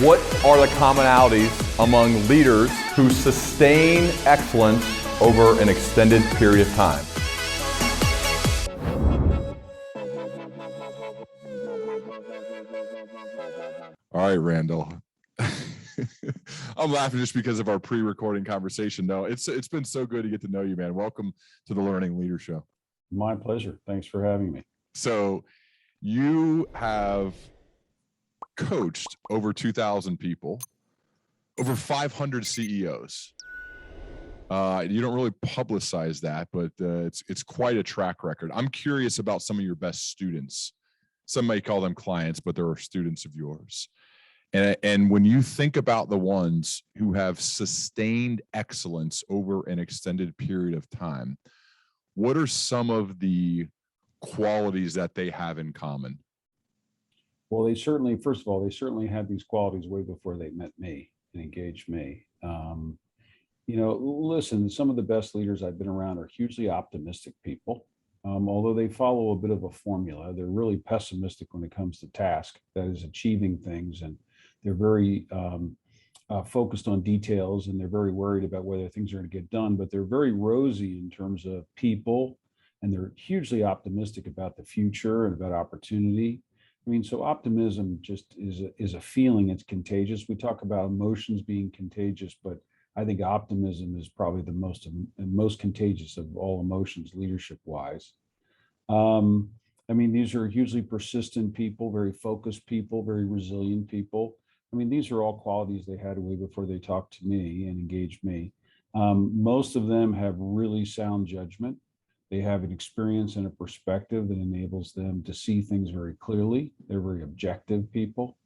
What are the commonalities among leaders who sustain excellence over an extended period of time? All right, Randall. I'm laughing just because of our pre-recording conversation. No, it's been so good to get to know you, man. Welcome to the Learning Leader Show. My pleasure. Thanks for having me. So you have coached over 2,000 people, over 500 CEOs. You don't really publicize that, but it's quite a track record. I'm curious about some of your best students. Some may call them clients, but there are students of yours. And when you think about the ones who have sustained excellence over an extended period of time, what are some of the qualities that they have in common? Well, first of all, they certainly had these qualities way before they met me and engaged me. Listen, some of the best leaders I've been around are hugely optimistic people. Although they follow a bit of a formula, they're really pessimistic when it comes to task, that is achieving things. And they're very focused on details, and they're very worried about whether things are going to get done, but they're very rosy in terms of people, and they're hugely optimistic about the future and about opportunity. I mean, so optimism just is a feeling. It's contagious. We talk about emotions being contagious, but I think optimism is probably the most contagious of all emotions, leadership-wise. These are hugely persistent people, very focused people, very resilient people. I mean, these are all qualities they had way before they talked to me and engaged me. Most of them have really sound judgment. They have an experience and a perspective that enables them to see things very clearly. They're very objective people.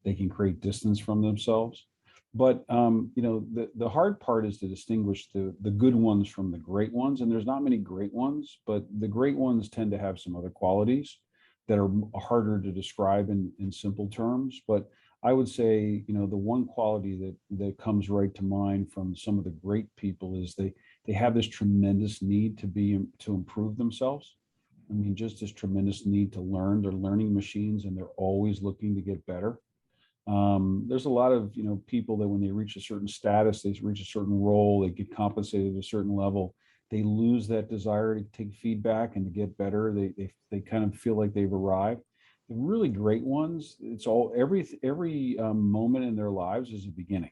They can create distance from themselves. But the hard part is to distinguish the good ones from the great ones. And there's not many great ones, but the great ones tend to have some other qualities that are harder to describe in simple terms. But I would say, the one quality that comes right to mind from some of the great people is they have this tremendous need to improve themselves. I mean, just this tremendous need to learn. They're learning machines, and they're always looking to get better. There's a lot of people that when they reach a certain status, they reach a certain role, they get compensated at a certain level, they lose that desire to take feedback and to get better. They kind of feel like they've arrived. The really great ones, it's all every moment in their lives is a beginning.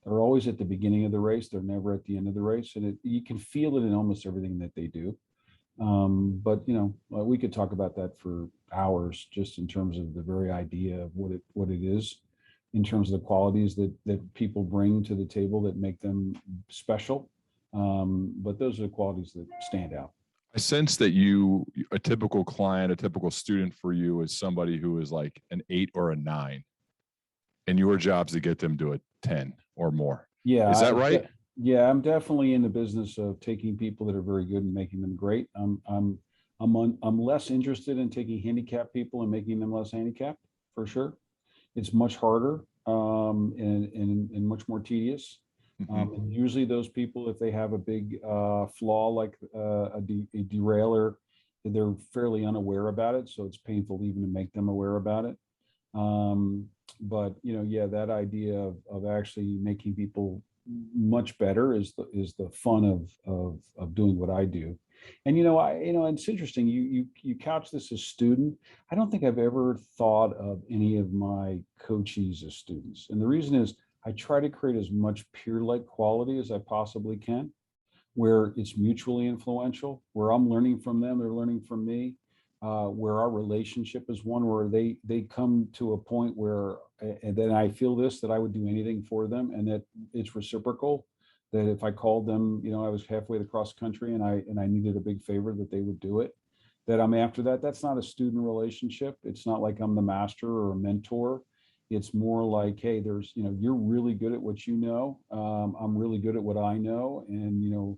They're always at the beginning of the race. They're never at the end of the race, and you can feel it in almost everything that they do. But we could talk about that for hours, just in terms of the very idea of what it is, in terms of the qualities that people bring to the table that make them special. But those are the qualities that stand out. I sense that a typical client, a typical student for you is somebody who is like an 8 or a 9, and your job's to get them to a 10 or more. Yeah. Is that right? Yeah, I'm definitely in the business of taking people that are very good and making them great. I'm less interested in taking handicapped people and making them less handicapped, for sure. It's much harder and much more tedious. And usually those people, if they have a big flaw like a derailer, they're fairly unaware about it. So it's painful even to make them aware about it. But that idea of actually making people much better is the fun of doing what I do. And it's interesting. You couch this as student. I don't think I've ever thought of any of my coachees as students, and the reason is I try to create as much peer-like quality as I possibly can, where it's mutually influential, where I'm learning from them, they're learning from me, where our relationship is one where they come to a point where, and then I feel that I would do anything for them, and that it's reciprocal. That if I called them, I was halfway across the country and I needed a big favor, that they would do it. That I'm after that. That's not a student relationship. It's not like I'm the master or a mentor. It's more like, hey, you're really good at what you know. I'm really good at what I know. And,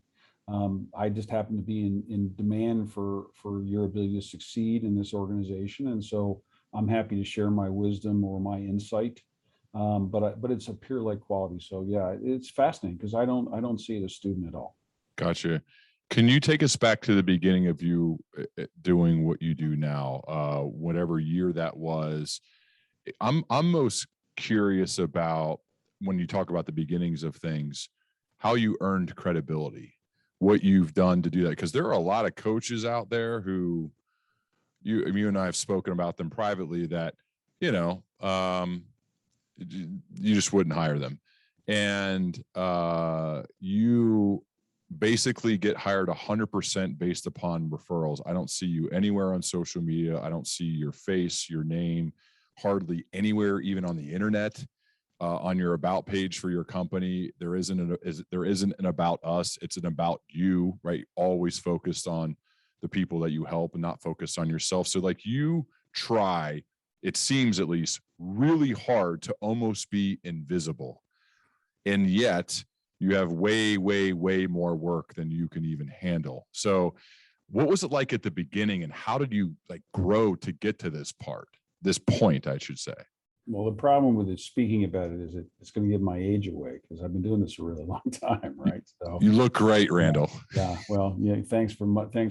I just happen to be in demand for your ability to succeed in this organization. And so I'm happy to share my wisdom or my insight. But it's a peer-like quality. So yeah, it's fascinating because I don't see it as student at all. Gotcha. Can you take us back to the beginning of you doing what you do now, whatever year that was? I'm most curious about, when you talk about the beginnings of things, how you earned credibility, what you've done to do that. Because there are a lot of coaches out there who you and I have spoken about them privately that, you just wouldn't hire them. And you basically get hired 100% based upon referrals. I don't see you anywhere on social media. I don't see your face, your name, hardly anywhere, even on the internet. On your about page for your company, there isn't an about us. It's an about you, right? Always focused on the people that you help and not focused on yourself. So like you try, it seems at least, really hard to almost be invisible. And yet you have way, way, way more work than you can even handle. So what was it like at the beginning, and how did you like grow to get to this point, I should say? Well, the problem with it, speaking about it, is it's going to give my age away, because I've been doing this a really long time, right? So You look great, Randall. yeah. Well, yeah. Thanks for nothing.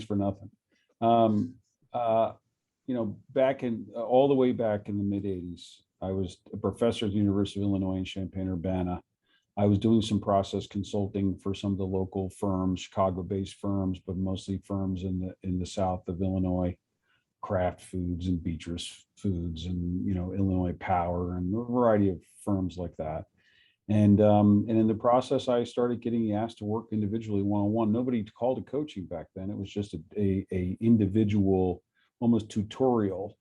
Back in all the way back in the mid '80s, I was a professor at the University of Illinois in Champaign-Urbana. I was doing some process consulting for some of the local firms, Chicago-based firms, but mostly firms in the south of Illinois. Kraft Foods and Beatrice Foods and Illinois Power and a variety of firms like that. And in the process, I started getting asked to work individually one-on-one. Nobody called it coaching back then. It was just a individual, almost tutorial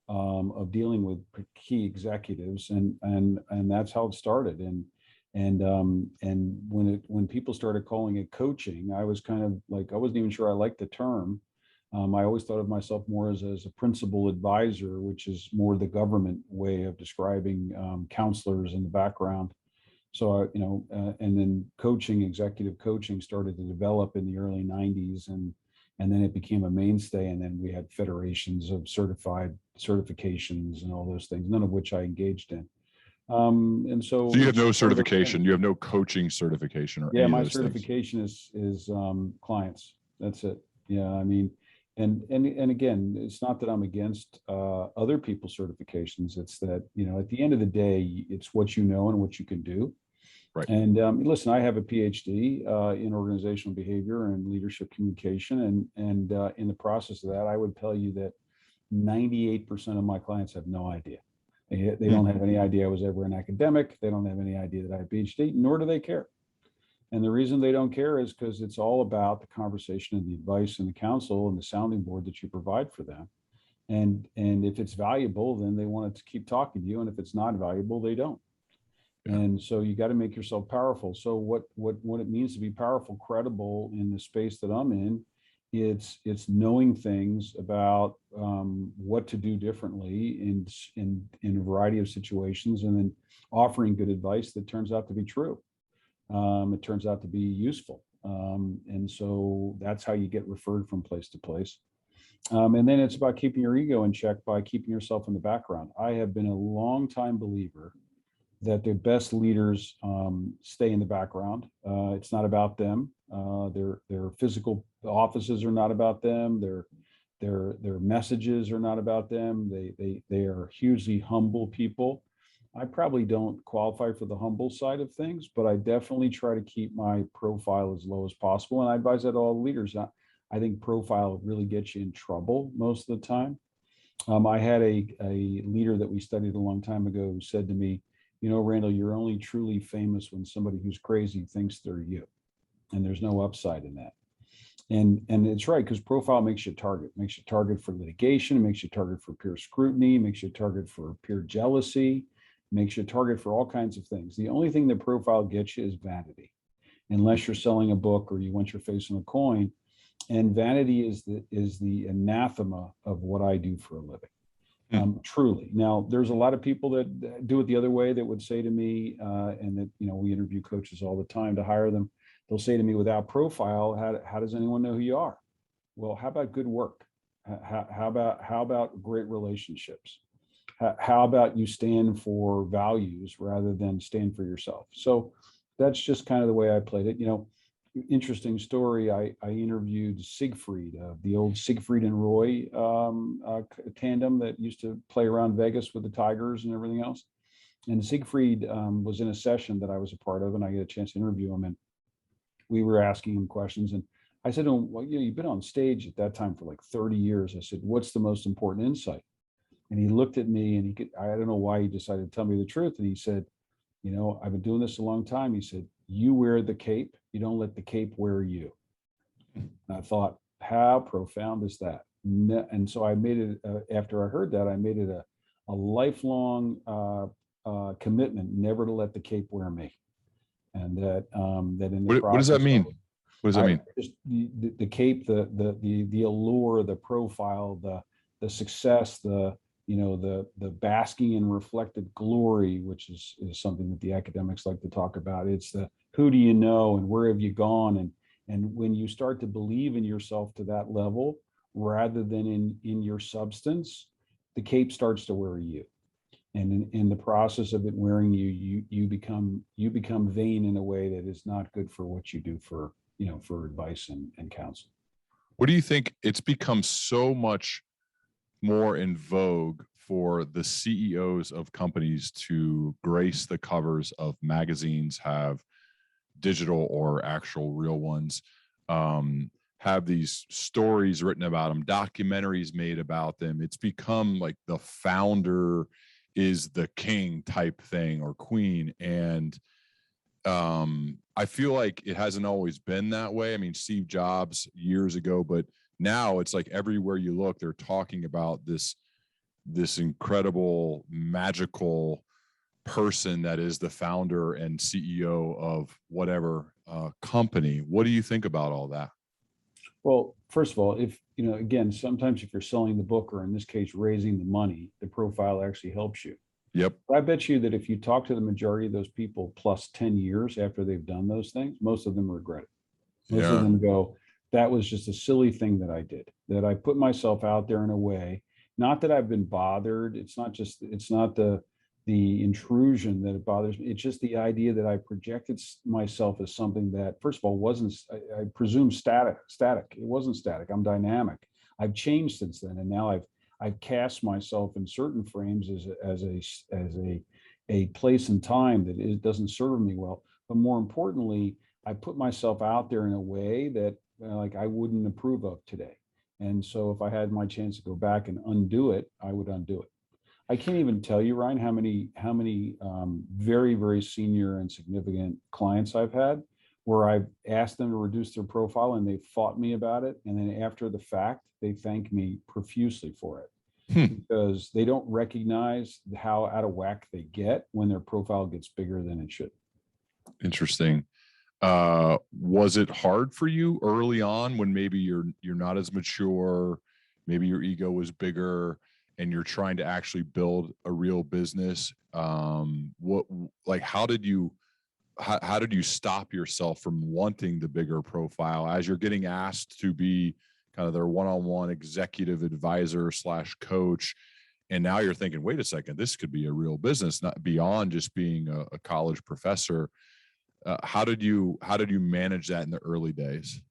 of dealing with key executives, and that's how it started. And when people started calling it coaching, I was kind of like, I wasn't even sure I liked the term. I always thought of myself more as a principal advisor, which is more the government way of describing counselors in the background. So, and then executive coaching started to develop in the early '90s, and then it became a mainstay. And then we had federations of certifications and all those things, none of which I engaged in. And so you have no certification, you have no coaching certification, or yeah, my certification is clients. That's it. Yeah, I mean. And again, it's not that I'm against other people's certifications. It's that, at the end of the day, it's what you know and what you can do. Right. And listen, I have a PhD in organizational behavior and leadership communication. And in the process of that, I would tell you that 98% of my clients have no idea. They don't have any idea I was ever an academic. They don't have any idea that I have a PhD, nor do they care. And the reason they don't care is because it's all about the conversation and the advice and the counsel and the sounding board that you provide for them. And if it's valuable, then they want to keep talking to you. And if it's not valuable, they don't. Yeah. And so you got to make yourself powerful. So what it means to be powerful, credible in the space that I'm in, it's knowing things about what to do differently in a variety of situations, and then offering good advice that turns out to be true. It turns out to be useful. And so that's how you get referred from place to place. And then it's about keeping your ego in check by keeping yourself in the background. I have been a long time believer that the best leaders stay in the background. It's not about them. Their physical offices are not about them. Their messages are not about them. They are hugely humble people. I probably don't qualify for the humble side of things, but I definitely try to keep my profile as low as possible. And I advise that to all leaders. I think profile really gets you in trouble most of the time. I had a leader that we studied a long time ago who said to me, Randall, you're only truly famous when somebody who's crazy thinks they're you. And there's no upside in that. And it's right, because profile makes you a target. Makes you a target for litigation, makes you a target for peer scrutiny, makes you a target for peer jealousy, makes you a target for all kinds of things. The only thing that profile gets you is vanity, unless you're selling a book or you want your face on a coin. And vanity is the anathema of what I do for a living. Truly. Now, there's a lot of people that do it the other way that would say to me, and that, we interview coaches all the time to hire them. They'll say to me, without profile, how does anyone know who you are? Well, how about good work? How about great relationships? How about you stand for values rather than stand for yourself? So that's just kind of the way I played it. Interesting story. I interviewed Siegfried, the old Siegfried and Roy tandem that used to play around Vegas with the Tigers and everything else. And Siegfried was in a session that I was a part of, and I get a chance to interview him. And we were asking him questions. And I said to him, well, you've been on stage at that time for like 30 years. I said, what's the most important insight? And he looked at me and I don't know why he decided to tell me the truth. And he said, I've been doing this a long time. He said, you wear the cape, you don't let the cape wear you. And I thought, how profound is that? And so I made it, after I heard that, I made it a lifelong commitment never to let the cape wear me. And that in the process. What does that mean? What does that mean? Just the cape, the allure, the profile, the success, the basking in reflected glory, which is something that the academics like to talk about. It's the who do you know and where have you gone, and when you start to believe in yourself to that level rather than in your substance, the cape starts to wear you. And in the process of it wearing you, you become vain in a way that is not good for what you do for advice and counsel. What do you think? It's become so much more in vogue for the CEOs of companies to grace the covers of magazines, have digital or actual real ones, have these stories written about them, documentaries made about them. It's become like the founder is the king type thing, or queen. And I feel like it hasn't always been that way. I mean, Steve Jobs years ago, but now it's like everywhere you look, they're talking about this incredible, magical person that is the founder and CEO of whatever company. What do you think about all that? Well, first of all, if again, sometimes if you're selling the book, or in this case, raising the money, the profile actually helps you. Yep. But I bet you that if you talk to the majority of those people plus 10 years after they've done those things, most of them regret it. Most of them go, that was just a silly thing that I did, that I put myself out there in a way, not that I've been bothered. It's not the intrusion that it bothers me. It's just the idea that I projected myself as something that, first of all, wasn't, I presume static. It wasn't static. I'm dynamic. I've changed since then. And now I've cast myself in certain frames as a place and time that it doesn't serve me well. But more importantly, I put myself out there in a way that like I wouldn't approve of today. And so if I had my chance to go back and undo it, I would undo it. I can't even tell you, Ryan, how many very, very senior and significant clients I've had where I've asked them to reduce their profile and they've fought me about it. And then after the fact, they thank me profusely for it because they don't recognize how out of whack they get when their profile gets bigger than it should. Interesting. Was it hard for you early on when maybe you're not as mature, maybe your ego was bigger, and you're trying to actually build a real business? How did you stop yourself from wanting the bigger profile as you're getting asked to be kind of their one-on-one executive advisor / coach? And now you're thinking, wait a second, this could be a real business, not beyond just being a college professor. How did you manage that in the early days?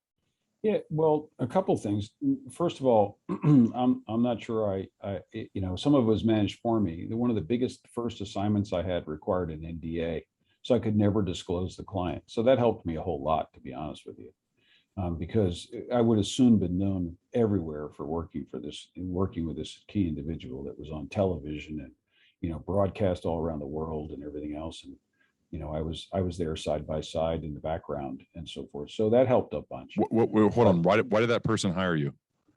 Yeah, well, a couple of things. First of all, I'm not sure some of it was managed for me. One of the biggest first assignments I had required an NDA, so I could never disclose the client. So that helped me a whole lot, to be honest with you, because I would have soon been known everywhere for working with this key individual that was on television and broadcast all around the world and everything else. And I was there side by side in the background and so forth. So that helped a bunch. Hold on. Why did that person hire you?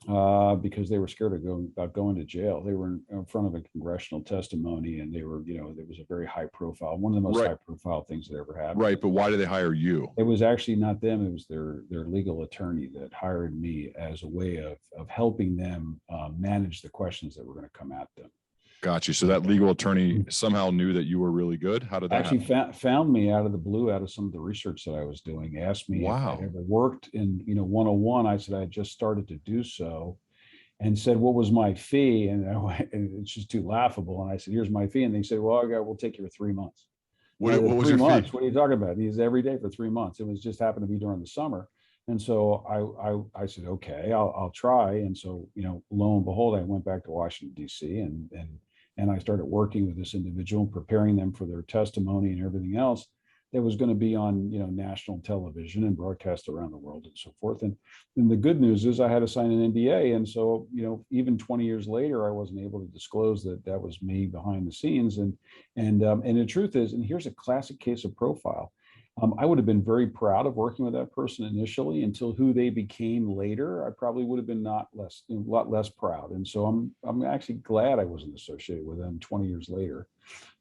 Because they were scared about going to jail. They were in front of a congressional testimony, and they were, there was a very high profile, one of the most high profile things that ever happened. Right, but why did they hire you? It was actually not them. It was their legal attorney that hired me as a way of helping them manage the questions that were going to come at them. Got you. So that legal attorney somehow knew that you were really good. How did that actually found me out of the blue, out of some of the research that I was doing, asked me if I ever worked in 101. I said I just started to do so, and said what was my fee, and it's just too laughable. And I said, here's my fee, and they said, well, we'll take you for 3 months. What was your fee? What are you talking about? He's every day for 3 months. It was just happened to be during the summer. And so I said, okay, I'll try. And so, lo and behold, I went back to Washington, D.C. and and I started working with this individual, preparing them for their testimony and everything else that was going to be on, national television and broadcast around the world and so forth. And the good news is I had to sign an NDA. And so, even 20 years later, I wasn't able to disclose that that was me behind the scenes. And the truth is, and here's a classic case of profile. I would have been very proud of working with that person initially until who they became later. I probably would have been a lot less proud. And so I'm actually glad I wasn't associated with them 20 years later.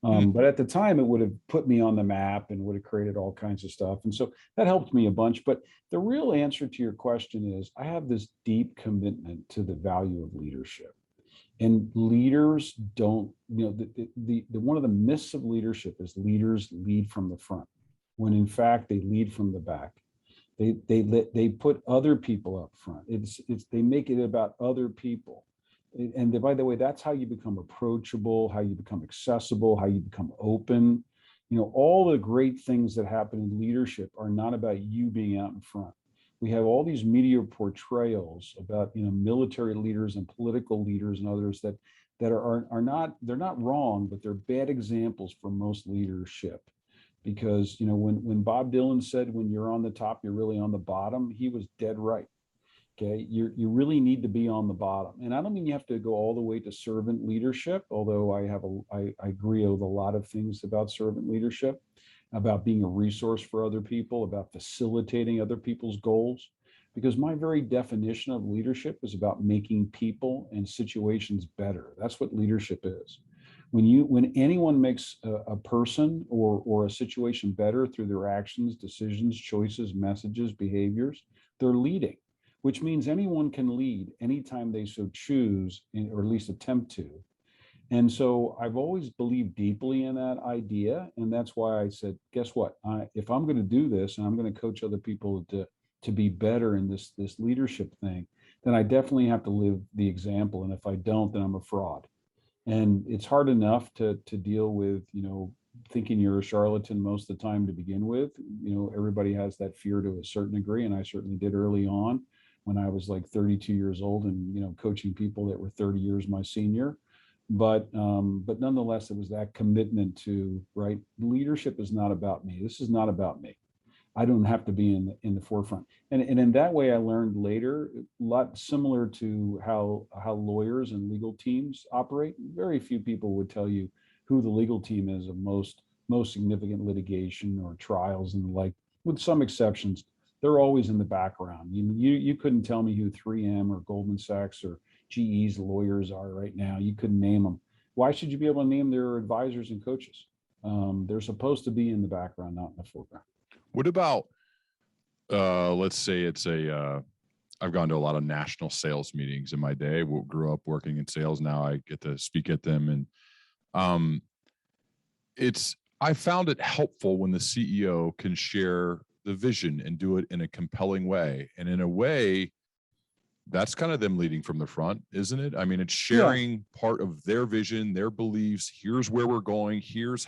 But at the time, it would have put me on the map and would have created all kinds of stuff. And so that helped me a bunch. But the real answer to your question is I have this deep commitment to the value of leadership. And leaders don't, the one of the myths of leadership is leaders lead from the front, when in fact they lead from the back. They put other people up front. They make it about other people. And by the way, that's how you become approachable, how you become accessible, how you become open. All the great things that happen in leadership are not about you being out in front. We have all these media portrayals about, military leaders and political leaders and others that are not, they're not wrong, but they're bad examples for most leadership. Because, when Bob Dylan said, when you're on the top, you're really on the bottom, he was dead right. Okay, you really need to be on the bottom. And I don't mean you have to go all the way to servant leadership, although I agree with a lot of things about servant leadership, about being a resource for other people, about facilitating other people's goals. Because my very definition of leadership is about making people and situations better. That's what leadership is. When anyone makes a person or a situation better through their actions, decisions, choices, messages, behaviors, they're leading, which means anyone can lead anytime they so choose, or at least attempt to. And so I've always believed deeply in that idea. And that's why I said, guess what? If I'm going to do this and I'm going to coach other people to be better in this leadership thing, then I definitely have to live the example. And if I don't, then I'm a fraud. And it's hard enough to deal with, thinking you're a charlatan most of the time to begin with. Everybody has that fear to a certain degree. And I certainly did early on when I was like 32 years old and, coaching people that were 30 years my senior. But nonetheless, it was that commitment to, right, leadership is not about me. This is not about me. I don't have to be in the forefront. And in that way, I learned later, a lot similar to how lawyers and legal teams operate. Very few people would tell you who the legal team is of most significant litigation or trials and the like, with some exceptions. They're always in the background. You couldn't tell me who 3M or Goldman Sachs or GE's lawyers are right now. You couldn't name them. Why should you be able to name their advisors and coaches? They're supposed to be in the background, not in the foreground. What about, let's say I've gone to a lot of national sales meetings in my day. Grew up working in sales. Now I get to speak at them. And I found it helpful when the CEO can share the vision and do it in a compelling way. And in a way, that's kind of them leading from the front, isn't it? I mean, it's sharing part of their vision, their beliefs. Here's where we're going. Here's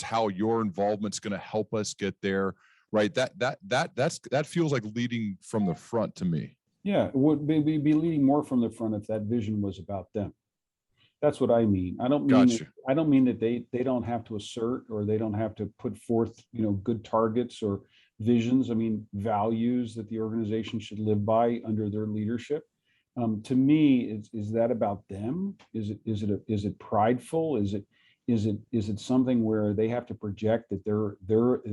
how your involvement's going to help us get there, right? That feels like leading from the front to me. Yeah, it would be leading more from the front if that vision was about them. That's what I mean. I don't mean that they don't have to assert or they don't have to put forth, good targets or visions. I mean, values that the organization should live by under their leadership. To me, is that about them? Is it prideful? Is it something where they have to project that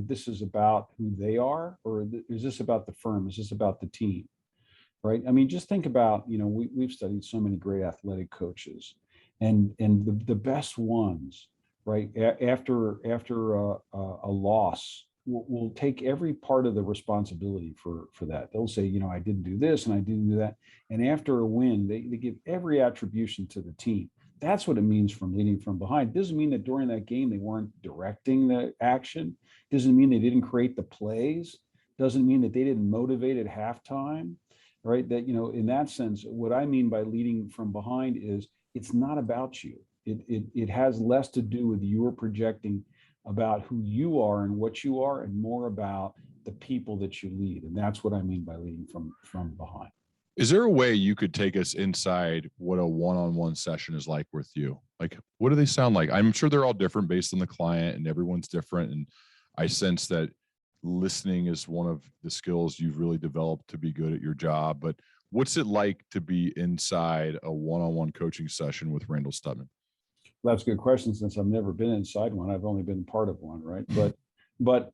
this is about who they are, or is this about the firm? Is this about the team? Right? I mean, just think about, we've studied so many great athletic coaches, and the best ones, right? After a loss, will take every part of the responsibility for that. They'll say, I didn't do this and I didn't do that. And after a win, they give every attribution to the team. That's what it means from leading from behind. Doesn't mean that during that game they weren't directing the action. Doesn't mean they didn't create the plays. Doesn't mean that they didn't motivate at halftime, right? That, in that sense, what I mean by leading from behind is it's not about you. It has less to do with your projecting about who you are and what you are, and more about the people that you lead. And that's what I mean by leading from behind. Is there a way you could take us inside what a one-on-one session is like with you? Like, what do they sound like? I'm sure they're all different based on the client, and everyone's different. And I sense that listening is one of the skills you've really developed to be good at your job. But what's it like to be inside a one-on-one coaching session with Randall Stutman? That's a good question, since I've never been inside one. I've only been part of one, right? But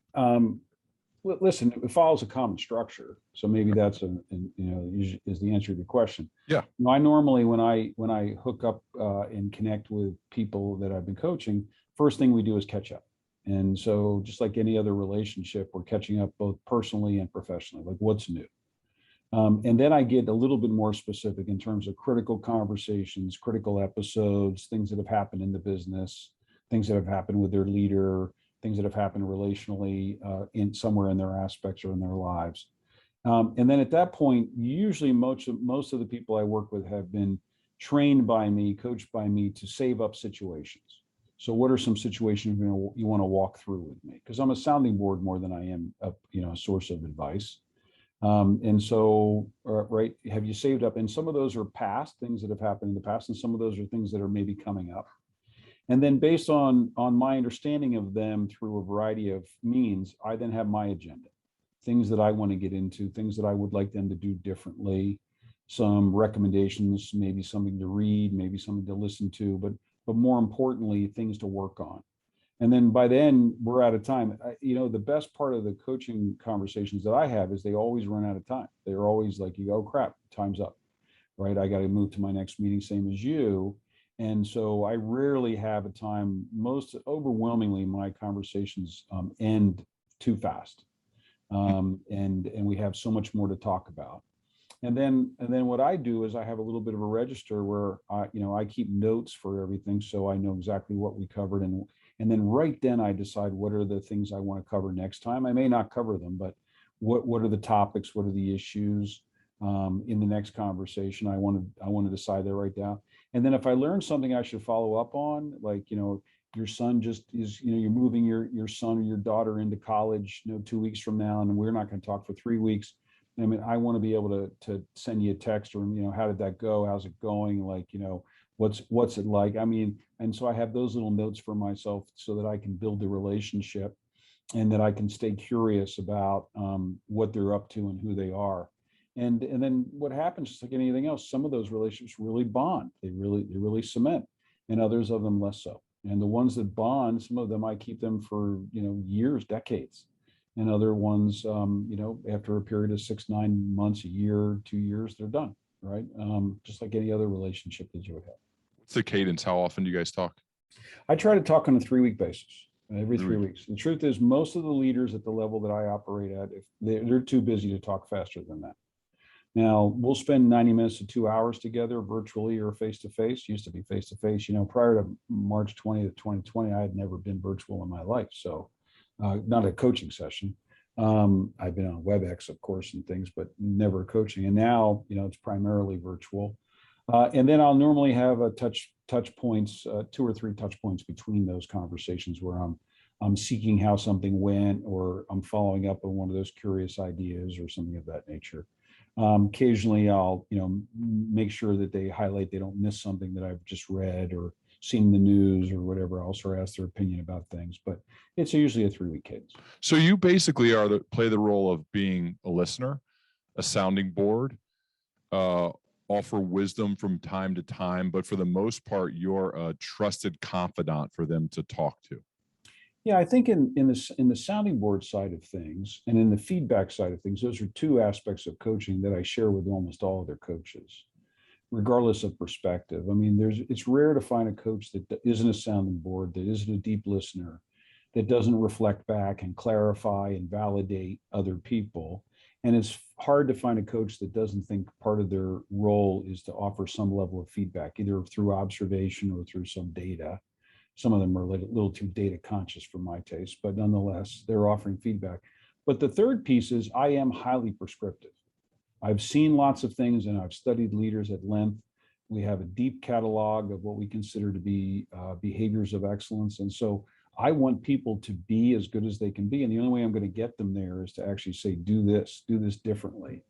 listen, it follows a common structure. So maybe that's is the answer to the question. Yeah. I normally, when I hook up and connect with people that I've been coaching, first thing we do is catch up. And so just like any other relationship, we're catching up both personally and professionally, like what's new. And then I get a little bit more specific in terms of critical conversations, critical episodes, things that have happened in the business, things that have happened with their leader, things that have happened relationally in somewhere in their aspects or in their lives. And then at that point, usually most of the people I work with have been trained by me, coached by me to save up situations. So what are some situations you want to walk through with me? Because I'm a sounding board more than I am a source of advice. And so, right, have you saved up? And some of those are past things that have happened in the past, and some of those are things that are maybe coming up. And then based on my understanding of them through a variety of means, I then have my agenda, things that I want to get into, things that I would like them to do differently, some recommendations, maybe something to read, maybe something to listen to, but more importantly, things to work on. And then by then we're out of time. The best part of the coaching conversations that I have is they always run out of time. They're always like, you go, oh, crap, time's up, right? I got to move to my next meeting, same as you. And so I rarely have a time. Most overwhelmingly, my conversations end too fast, and we have so much more to talk about. And then what I do is I have a little bit of a register where I keep notes for everything, so I know exactly what we covered, and then right then I decide what are the things I want to cover next time. I may not cover them, but what are the topics? What are the issues in the next conversation? I want to decide that right now. And then if I learn something I should follow up on, like, your son just is, you're moving your son or your daughter into college, 2 weeks from now, and we're not going to talk for 3 weeks. I mean, I want to be able to send you a text or, how did that go? How's it going? Like, what's it like? I mean, and so I have those little notes for myself so that I can build the relationship and that I can stay curious about what they're up to and who they are. And then what happens, just like anything else, some of those relationships really bond. They really cement, and others of them less so. And the ones that bond, some of them I keep them for years, decades, and other ones, after a period of 6, 9 months, a year, 2 years, they're done, right? Just like any other relationship that you would have. What's the cadence? How often do you guys talk? I try to talk on a 3-week basis. Every 3 weeks. The truth is, most of the leaders at the level that I operate at, if they're too busy to talk faster than that. Now, we'll spend 90 minutes to 2 hours together, virtually or face-to-face. Used to be face-to-face. Prior to March 20th, 2020, I had never been virtual in my life. So not a coaching session. I've been on WebEx, of course, and things, but never coaching. And now, it's primarily virtual. And then I'll normally have a touch points, 2 or 3 touch points between those conversations where I'm seeking how something went, or I'm following up on one of those curious ideas or something of that nature. Occasionally I'll, make sure that they highlight, they don't miss something that I've just read or seen in the news or whatever else, or ask their opinion about things, but it's usually a 3-week cadence. So you basically play the role of being a listener, a sounding board, offer wisdom from time to time, but for the most part, you're a trusted confidant for them to talk to. Yeah, I think in the sounding board side of things and in the feedback side of things, those are 2 aspects of coaching that I share with almost all of their coaches, regardless of perspective. I mean, it's rare to find a coach that isn't a sounding board, that isn't a deep listener, that doesn't reflect back and clarify and validate other people. And it's hard to find a coach that doesn't think part of their role is to offer some level of feedback, either through observation or through some data. Some of them are a little too data conscious for my taste, but nonetheless, they're offering feedback. But the third piece is I am highly prescriptive. I've seen lots of things and I've studied leaders at length. We have a deep catalog of what we consider to be behaviors of excellence. And so I want people to be as good as they can be. And the only way I'm going to get them there is to actually say, do this differently.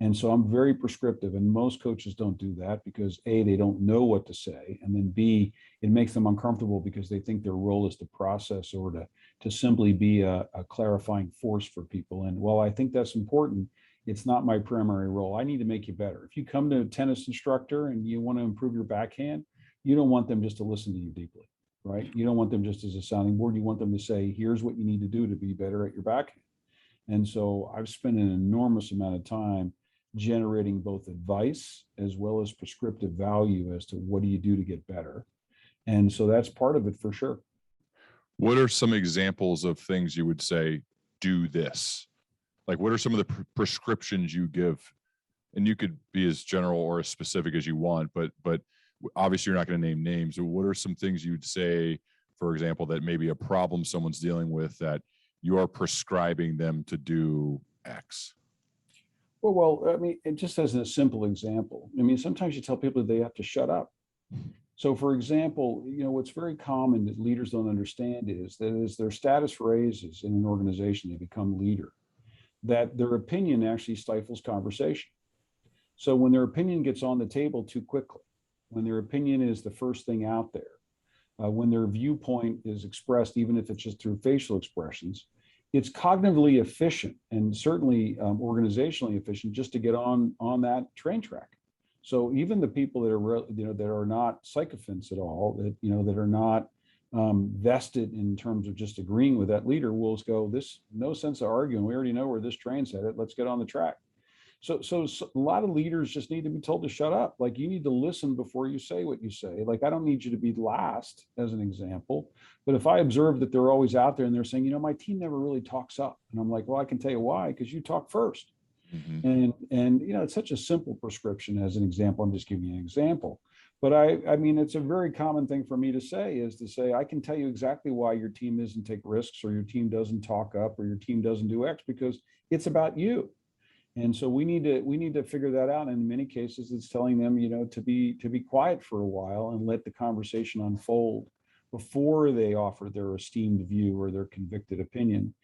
And so I'm very prescriptive, and most coaches don't do that because A, they don't know what to say, and then B, it makes them uncomfortable because they think their role is to process or to simply be a clarifying force for people. And while I think that's important, it's not my primary role. I need to make you better. If you come to a tennis instructor and you want to improve your backhand, you don't want them just to listen to you deeply, right? You don't want them just as a sounding board. You want them to say, here's what you need to do to be better at your backhand. And so I've spent an enormous amount of time generating both advice as well as prescriptive value as to what do you do to get better. And so that's part of it for sure. What are some examples of things you would say, do this? Like, what are some of the prescriptions you give? And you could be as general or as specific as you want, but obviously you're not going to name names. So what are some things you'd say, for example, that maybe a problem someone's dealing with that you are prescribing them to do X? Well, I mean, it just as a simple example. I mean, sometimes you tell people they have to shut up. So for example, what's very common that leaders don't understand is that as their status raises in an organization, they become leader, that their opinion actually stifles conversation. So when their opinion gets on the table too quickly, when their opinion is the first thing out there, when their viewpoint is expressed, even if it's just through facial expressions, it's cognitively efficient and certainly organizationally efficient just to get on that train track. So even the people that are that are not sycophants at all, that are not vested in terms of just agreeing with that leader, will go, this no sense of arguing. We already know where this train's headed. Let's get on the track. So a lot of leaders just need to be told to shut up. Like, you need to listen before you say what you say. Like, I don't need you to be last, as an example. But if I observe that they're always out there and they're saying, my team never really talks up. And I'm like, well, I can tell you why, because you talk first. Mm-hmm. And it's such a simple prescription as an example. I'm just giving you an example. But I mean, it's a very common thing for me to say, I can tell you exactly why your team doesn't take risks, or your team doesn't talk up, or your team doesn't do X, because it's about you. And so we need to figure that out. And in many cases, it's telling them, to be quiet for a while and let the conversation unfold before they offer their esteemed view or their convicted opinion.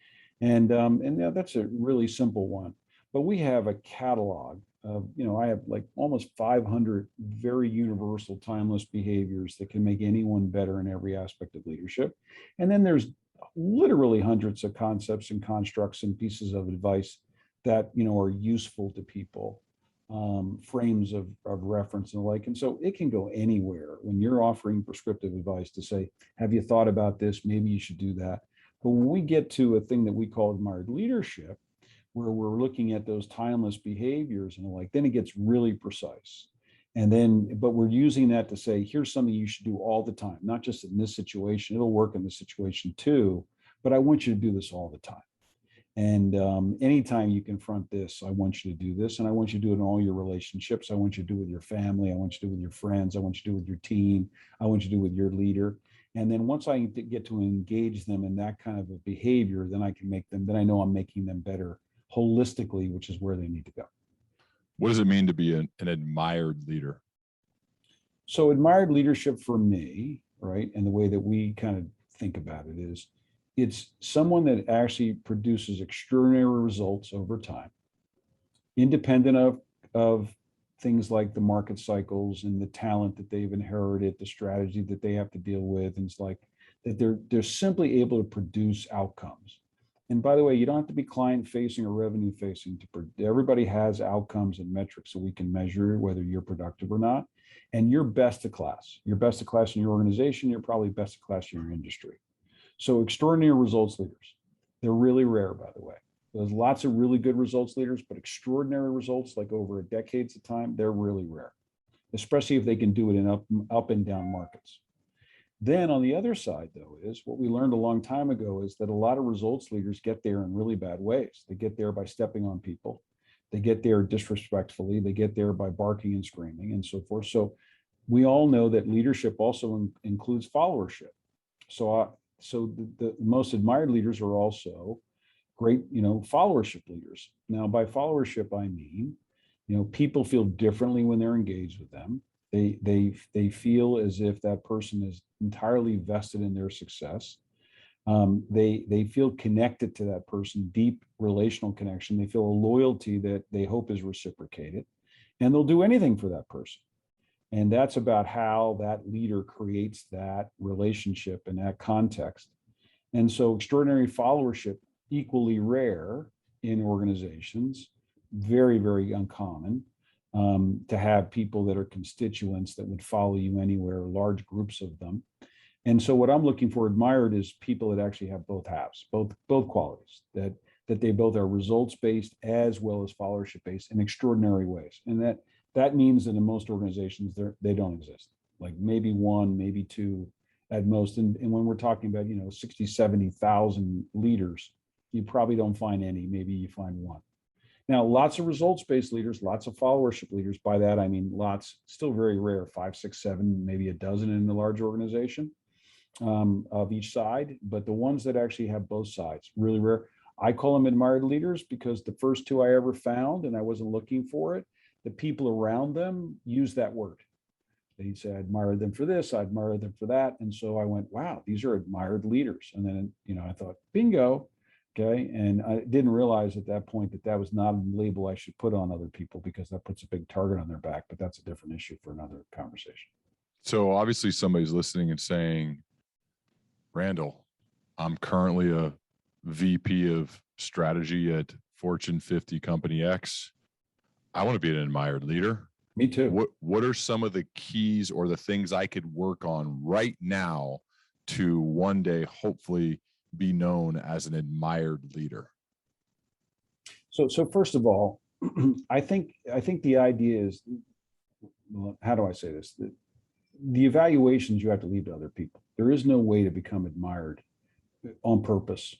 And that's a really simple one. But we have a catalog of, I have like almost 500 very universal, timeless behaviors that can make anyone better in every aspect of leadership. And then there's literally hundreds of concepts and constructs and pieces of advice that are useful to people, frames of reference and the like. And so it can go anywhere when you're offering prescriptive advice to say, have you thought about this? Maybe you should do that. But when we get to a thing that we call admired leadership, where we're looking at those timeless behaviors and the like, then it gets really precise. But we're using that to say, here's something you should do all the time, not just in this situation. It'll work in this situation too, but I want you to do this all the time. And anytime you confront this, I want you to do this. And I want you to do it in all your relationships. I want you to do it with your family. I want you to do it with your friends. I want you to do it with your team. I want you to do it with your leader. And then once I get to engage them in that kind of a behavior, then I know I'm making them better holistically, which is where they need to go. What does it mean to be an admired leader? So admired leadership for me, right, and the way that we kind of think about it is, it's someone that actually produces extraordinary results over time, independent of things like the market cycles and the talent that they've inherited, the strategy that they have to deal with, and it's like that they're simply able to produce outcomes. And by the way, you don't have to be client facing or revenue facing everybody has outcomes and metrics so we can measure whether you're productive or not. And you're best of class. You're best of class in your organization. You're probably best of class in your industry. So extraordinary results leaders, they're really rare, by the way. There's lots of really good results leaders, but extraordinary results, like over decades of time, they're really rare, especially if they can do it in up and down markets. Then on the other side, though, is what we learned a long time ago is that a lot of results leaders get there in really bad ways. They get there by stepping on people. They get there disrespectfully. They get there by barking and screaming and so forth. So we all know that leadership also includes followership. So the most admired leaders are also great, followership leaders. Now, by followership, I mean, people feel differently when they're engaged with them. They feel as if that person is entirely vested in their success. They feel connected to that person, deep relational connection. They feel a loyalty that they hope is reciprocated, and they'll do anything for that person. And that's about how that leader creates that relationship in that context. And so extraordinary followership, equally rare in organizations, very, very uncommon, to have people that are constituents that would follow you anywhere, large groups of them. And so what I'm looking for admired is people that actually have both halves, both qualities, that they both are results-based as well as followership-based in extraordinary ways. And that means that in most organizations, they don't exist. Like maybe one, maybe two at most. And when we're talking about, 60, 70,000 leaders, you probably don't find any, maybe you find one. Now, lots of results-based leaders, lots of followership leaders. By that, I mean lots, still very rare, 5, 6, 7, maybe a dozen in the large organization of each side. But the ones that actually have both sides, really rare. I call them admired leaders because the first two I ever found, and I wasn't looking for it, the people around them use that word. They say, I admire them for this, I admire them for that. And so I went, wow, these are admired leaders. And then, I thought, bingo. Okay. And I didn't realize at that point that was not a label I should put on other people, because that puts a big target on their back. But that's a different issue for another conversation. So obviously somebody's listening and saying, Randall, I'm currently a VP of strategy at Fortune 50 company X. I want to be an admired leader. Me too. What are some of the keys or the things I could work on right now to one day hopefully be known as an admired leader? So first of all, I think the idea is, how do I say this? The evaluations you have to leave to other people. There is no way to become admired on purpose,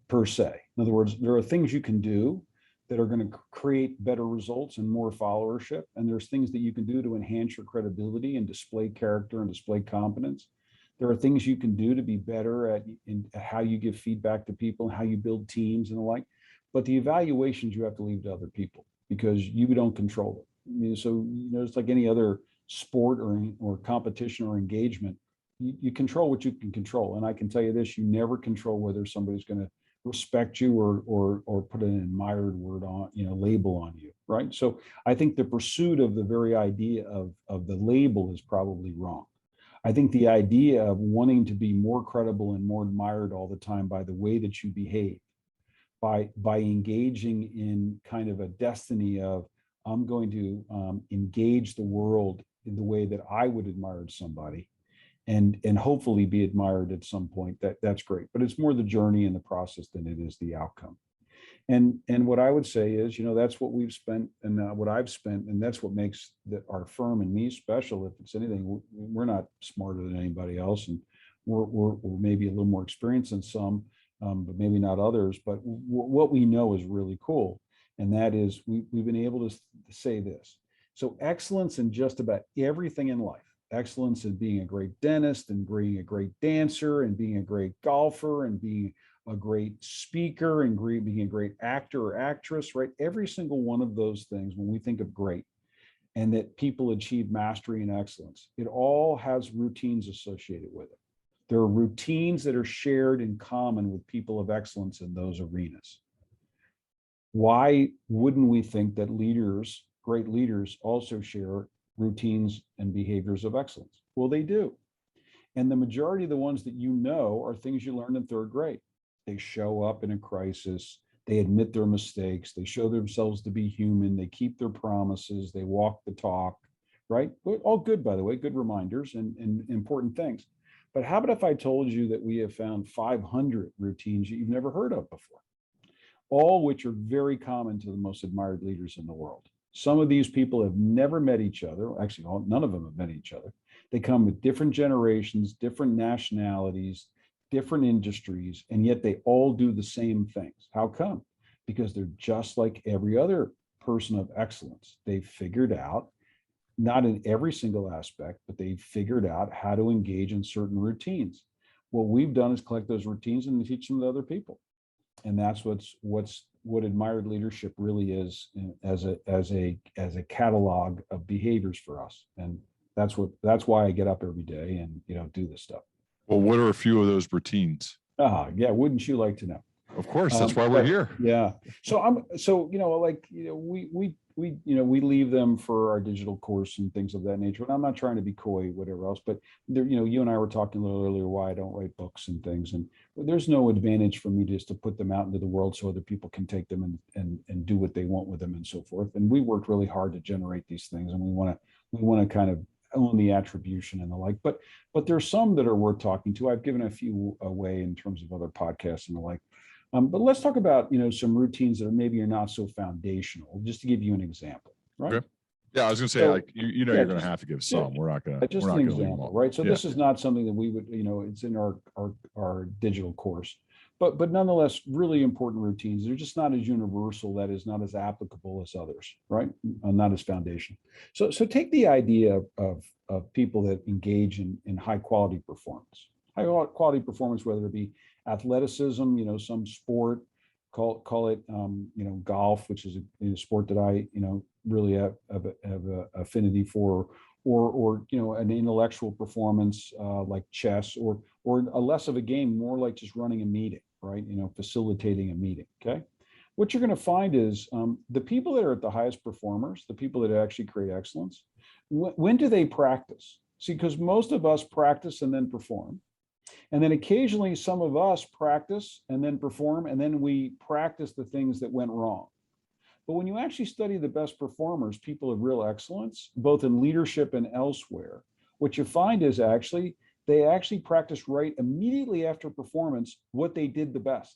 per se. In other words, there are things you can do that are going to create better results and more followership. And there's things that you can do to enhance your credibility and display character and display competence. There are things you can do to be better at how you give feedback to people, how you build teams and the like. But the evaluations you have to leave to other people, because you don't control it. So, it's like any other sport or competition or engagement. You control what you can control. And I can tell you this, you never control whether somebody's going to respect you or put an admired word on, label on you, right? So I think the pursuit of the very idea of the label is probably wrong. I think the idea of wanting to be more credible and more admired all the time by the way that you behave, by engaging in kind of a destiny of, I'm going to engage the world in the way that I would admire somebody, and hopefully be admired at some point. That's great, but it's more the journey and the process than it is the outcome. And what I would say is, that's what we've spent and what I've spent, and that's what makes our firm and me special. If it's anything, we're not smarter than anybody else, and we're maybe a little more experienced than some, but maybe not others. But what we know is really cool, and that is we've been able to say this. So excellence in just about everything in life. Excellence in being a great dentist, and being a great dancer, and being a great golfer, and being a great speaker, and being a great actor or actress, right? Every single one of those things, when we think of great and that people achieve mastery and excellence, it all has routines associated with it. There are routines that are shared in common with people of excellence in those arenas. Why wouldn't we think that great leaders also share routines and behaviors of excellence? Well, they do. And the majority of the ones that are things you learned in third grade. They show up in a crisis. They admit their mistakes. They show themselves to be human. They keep their promises. They walk the talk, right? All good, by the way, good reminders and important things. But how about if I told you that we have found 500 routines that you've never heard of before, all which are very common to the most admired leaders in the world? Some of these people have never met each other. Actually, none of them have met each other. They come with different generations, different nationalities, different industries, and yet they all do the same things. How come? Because they're just like every other person of excellence. They've figured out, not in every single aspect, but they've figured out how to engage in certain routines. What we've done is collect those routines and teach them to other people. And that's what admired leadership really is, as a catalog of behaviors for us. And that's why I get up every day and do this stuff. Well, what are a few of those routines? Yeah, wouldn't you like to know? Of course, that's why we're here. Yeah. So we leave them for our digital course and things of that nature. And I'm not trying to be coy, whatever else, but there, you and I were talking a little earlier why I don't write books and things. And there's no advantage for me just to put them out into the world so other people can take them and do what they want with them and so forth. And we worked really hard to generate these things, and we want to kind of own the attribution and the like. But there's some that are worth talking to. I've given a few away in terms of other podcasts and the like. But let's talk about, some routines that are maybe are not so foundational, just to give you an example, right? Okay. Yeah, I was going to say, So, like, you're yeah, going to have to give some. We're not going to. just We're an not going to leave them example, all. right? So Yeah. this is not something that we would, it's in our digital course, but nonetheless, really important routines. They're just not as universal, that is not as applicable as others, right? Not as foundational. So take the idea of people that engage in high quality performance. High quality performance, whether it be athleticism, some sport, call it, golf, which is a sport that I, really have a affinity for, or an intellectual performance like chess, or a less of a game, more like just running a meeting, right? Facilitating a meeting. Okay. What you're going to find is the people that are at the highest performers, the people that actually create excellence, when do they practice? See, because most of us practice and then perform. And then occasionally some of us practice and then perform, and then we practice the things that went wrong. But when you actually study the best performers, people of real excellence, both in leadership and elsewhere, what you find is they actually practice right immediately after performance what they did the best.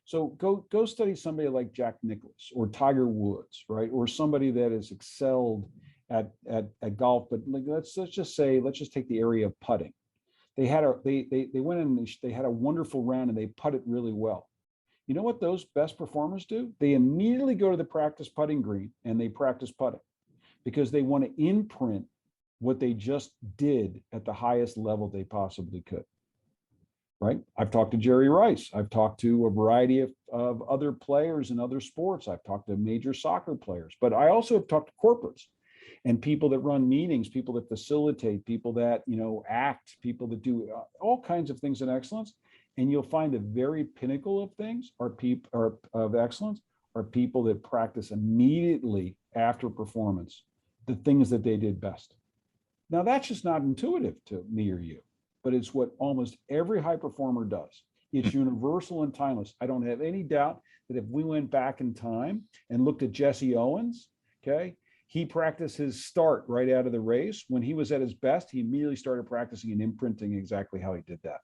So go study somebody like Jack Nicklaus or Tiger Woods, right? Or somebody that has excelled at golf. But let's just take the area of putting. They went in and they had a wonderful round and they putted really well. You know what those best performers do? They immediately go to the practice putting green and they practice putting, because they want to imprint what they just did at the highest level they possibly could. Right? I've talked to Jerry Rice. I've talked to a variety of other players in other sports. I've talked to major soccer players, but I also have talked to corporates and people that run meetings, people that facilitate, people that, act, people that do all kinds of things in excellence. And you'll find the very pinnacle of things of excellence are people that practice immediately after performance, the things that they did best. Now, that's just not intuitive to me or you, but it's what almost every high performer does. It's universal and timeless. I don't have any doubt that if we went back in time and looked at Jesse Owens, okay, he practiced his start right out of the race. When he was at his best, he immediately started practicing and imprinting exactly how he did that.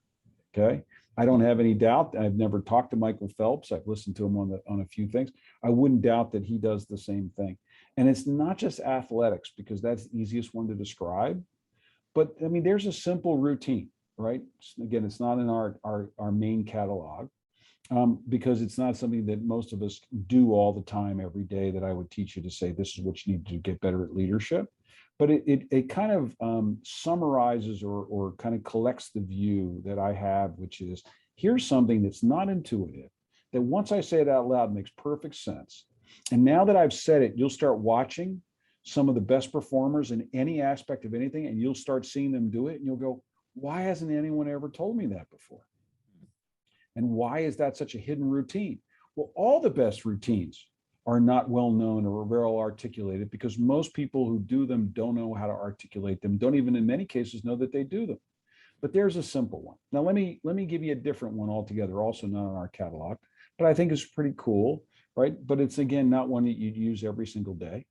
Okay. I don't have any doubt. I've never talked to Michael Phelps. I've listened to him on a few things. I wouldn't doubt that he does the same thing. And it's not just athletics, because that's the easiest one to describe. But I mean, there's a simple routine, right? Again, it's not in our main catalog. Because it's not something that most of us do all the time every day, that I would teach you to say, this is what you need to get better at leadership. But it kind of summarizes or kind of collects the view that I have, which is, here's something that's not intuitive, that once I say it out loud makes perfect sense. And now that I've said it, you'll start watching some of the best performers in any aspect of anything, and you'll start seeing them do it, and you'll go, why hasn't anyone ever told me that before? And why is that such a hidden routine? Well, all the best routines are not well known or well articulated, because most people who do them don't know how to articulate them, don't even in many cases know that they do them. But there's a simple one. Now, let me give you a different one altogether, also not in our catalog, but I think it's pretty cool, right? But it's, again, not one that you'd use every single day.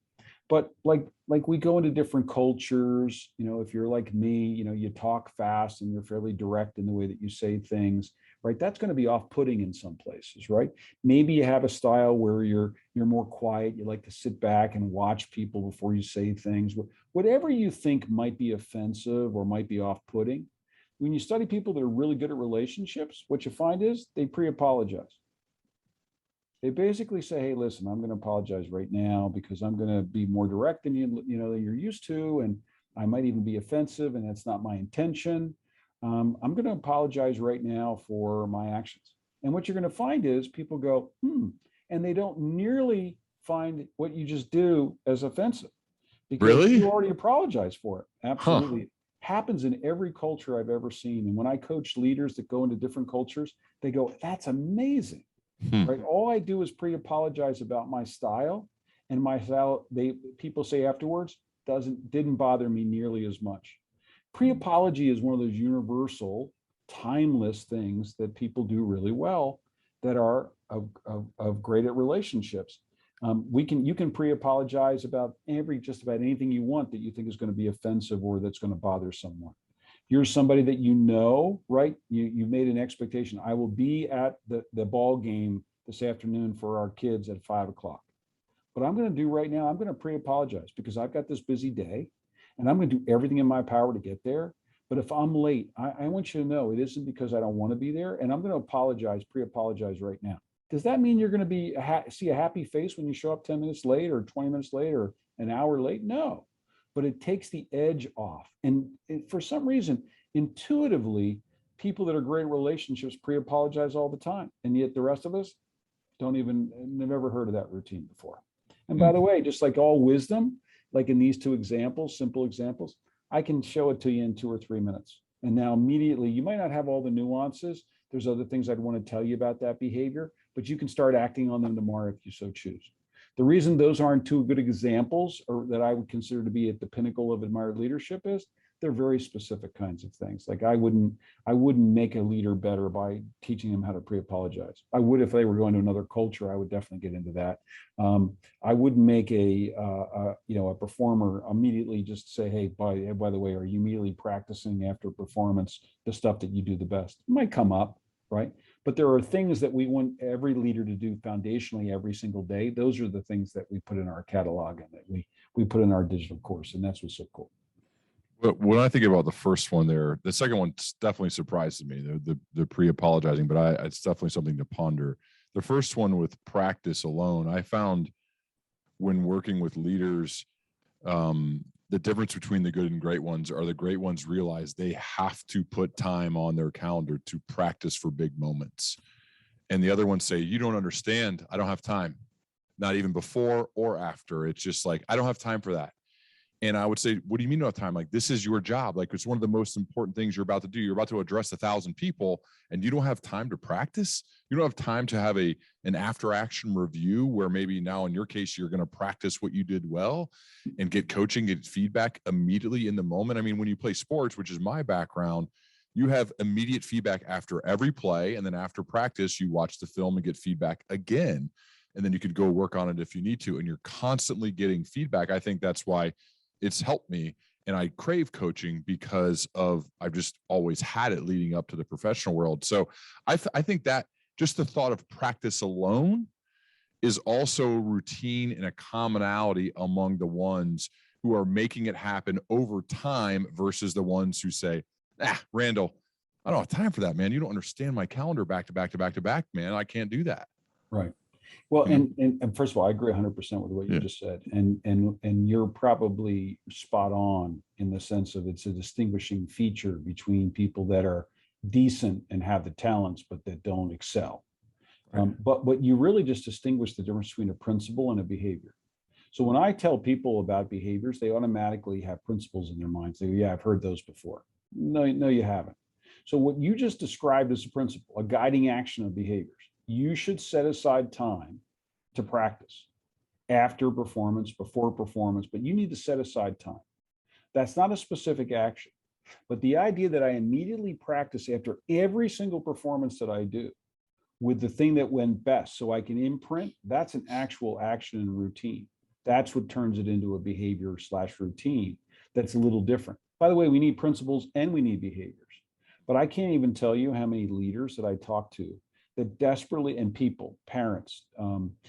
But like we go into different cultures, if you're like me, you talk fast and you're fairly direct in the way that you say things, right? That's going to be off-putting in some places, right? Maybe you have a style where you're more quiet. You like to sit back and watch people before you say things. Whatever you think might be offensive or might be off-putting, when you study people that are really good at relationships, what you find is they pre-apologize. They basically say, hey, listen, I'm going to apologize right now because I'm going to be more direct than than you're used to, and I might even be offensive, and that's not my intention. I'm going to apologize right now for my actions. And what you're going to find is people go, and they don't nearly find what you just do as offensive, because Really? you already apologized for it. Absolutely. Happens in every culture I've ever seen. And when I coach leaders that go into different cultures, they go, that's amazing, right? All I do is pre-apologize about my style, and my style, people say afterwards, didn't bother me nearly as much. Pre-apology is one of those universal, timeless things that people do really well that are of great at relationships. You can pre-apologize about just about anything you want that you think is going to be offensive or that's going to bother someone. Here's somebody that you know, right? You made an expectation. I will be at the ball game this afternoon for our kids at 5 o'clock. What I'm going to do right now, I'm going to pre-apologize because I've got this busy day and I'm going to do everything in my power to get there. But if I'm late, I want you to know it isn't because I don't want to be there, and I'm going to pre-apologize right now. Does that mean you're going to see a happy face when you show up 10 minutes late or 20 minutes late or an hour late? No, but it takes the edge off. And for some reason, intuitively, people that are great relationships pre-apologize all the time. And yet the rest of us they've never heard of that routine before. And by the way, just like all wisdom, like in these two examples, simple examples, I can show it to you in 2 or 3 minutes. And now immediately, you might not have all the nuances. There's other things I'd want to tell you about that behavior, but you can start acting on them tomorrow if you so choose. The reason those aren't two good examples, or that I would consider to be at the pinnacle of admired leadership, is they're very specific kinds of things. Like I wouldn't make a leader better by teaching them how to pre-apologize. I would if they were going to another culture. I would definitely get into that. I wouldn't make a performer immediately just say, hey, by the way, are you immediately practicing after performance the stuff that you do the best? It might come up, right? But there are things that we want every leader to do foundationally every single day. Those are the things that we put in our catalog and that we put in our digital course, and that's what's so cool. But when I think about the first one there, the second one definitely surprises me, the pre-apologizing, but it's definitely something to ponder. The first one with practice alone, I found when working with leaders, the difference between the good and great ones are the great ones realize they have to put time on their calendar to practice for big moments. And the other ones say, you don't understand. I don't have time, not even before or after. It's just like, I don't have time for that. And I would say, what do you mean you don't have time? Like, this is your job. Like, it's one of the most important things you're about to do. You're about to address 1,000 people and you don't have time to practice. You don't have time to have an after action review where maybe now in your case, you're going to practice what you did well and get coaching, get feedback immediately in the moment. I mean, when you play sports, which is my background, you have immediate feedback after every play. And then after practice, you watch the film and get feedback again. And then you could go work on it if you need to. And you're constantly getting feedback. I think that's why it's helped me. And I crave coaching because I've just always had it leading up to the professional world. So I think that just the thought of practice alone is also routine and a commonality among the ones who are making it happen over time versus the ones who say, Randall, I don't have time for that, man. You don't understand my calendar back to back to back to back, man. I can't do that. Right. Well, and first of all, I agree 100% with what you just said, and you're probably spot on in the sense of it's a distinguishing feature between people that are decent and have the talents, but that don't excel. Right. But you really just distinguish the difference between a principle and a behavior. So when I tell people about behaviors, they automatically have principles in their minds. They go, yeah, I've heard those before. No, you haven't. So what you just described as a principle, a guiding action of behaviors. You should set aside time to practice after performance, before performance, but you need to set aside time. That's not a specific action, but the idea that I immediately practice after every single performance that I do with the thing that went best so I can imprint, that's an actual action and routine. That's what turns it into a behavior / routine that's a little different. By the way, we need principles and we need behaviors, but I can't even tell you how many leaders that I talk to that desperately, and people, parents,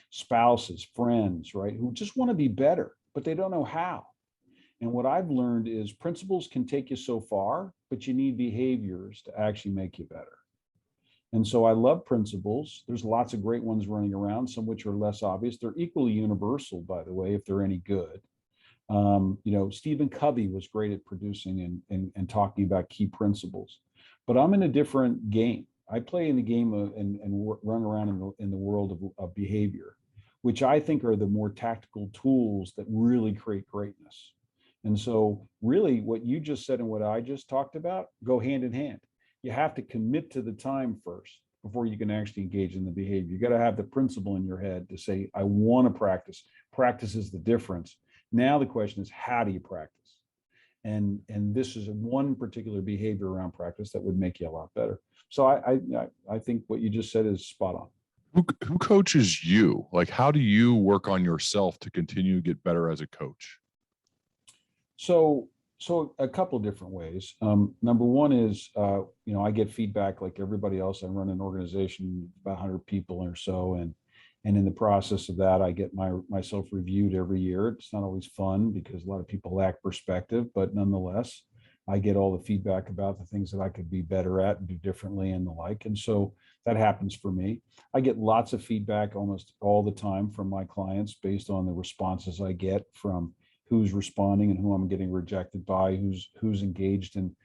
spouses, friends, right, who just want to be better, but they don't know how. And what I've learned is principles can take you so far, but you need behaviors to actually make you better. And so I love principles. There's lots of great ones running around, some which are less obvious. They're equally universal, by the way, if they're any good. Stephen Covey was great at producing and talking about key principles, but I'm in a different game. I play in the game and run around in the world of behavior, which I think are the more tactical tools that really create greatness. And so really what you just said and what I just talked about go hand in hand. You have to commit to the time first before you can actually engage in the behavior. You got to have the principle in your head to say, I want to practice. Practice is the difference. Now the question is, how do you practice? And this is one particular behavior around practice that would make you a lot better. So I think what you just said is spot on. Who coaches you? Like, how do you work on yourself to continue to get better as a coach? So a couple of different ways. Number one is, I get feedback like everybody else. I run an organization, about 100 people or so, and in the process of that, I get myself reviewed every year. It's not always fun because a lot of people lack perspective, but nonetheless, I get all the feedback about the things that I could be better at and do differently and the like. And so that happens for me. I get lots of feedback almost all the time from my clients based on the responses I get from who's responding and who I'm getting rejected by, who's engaged and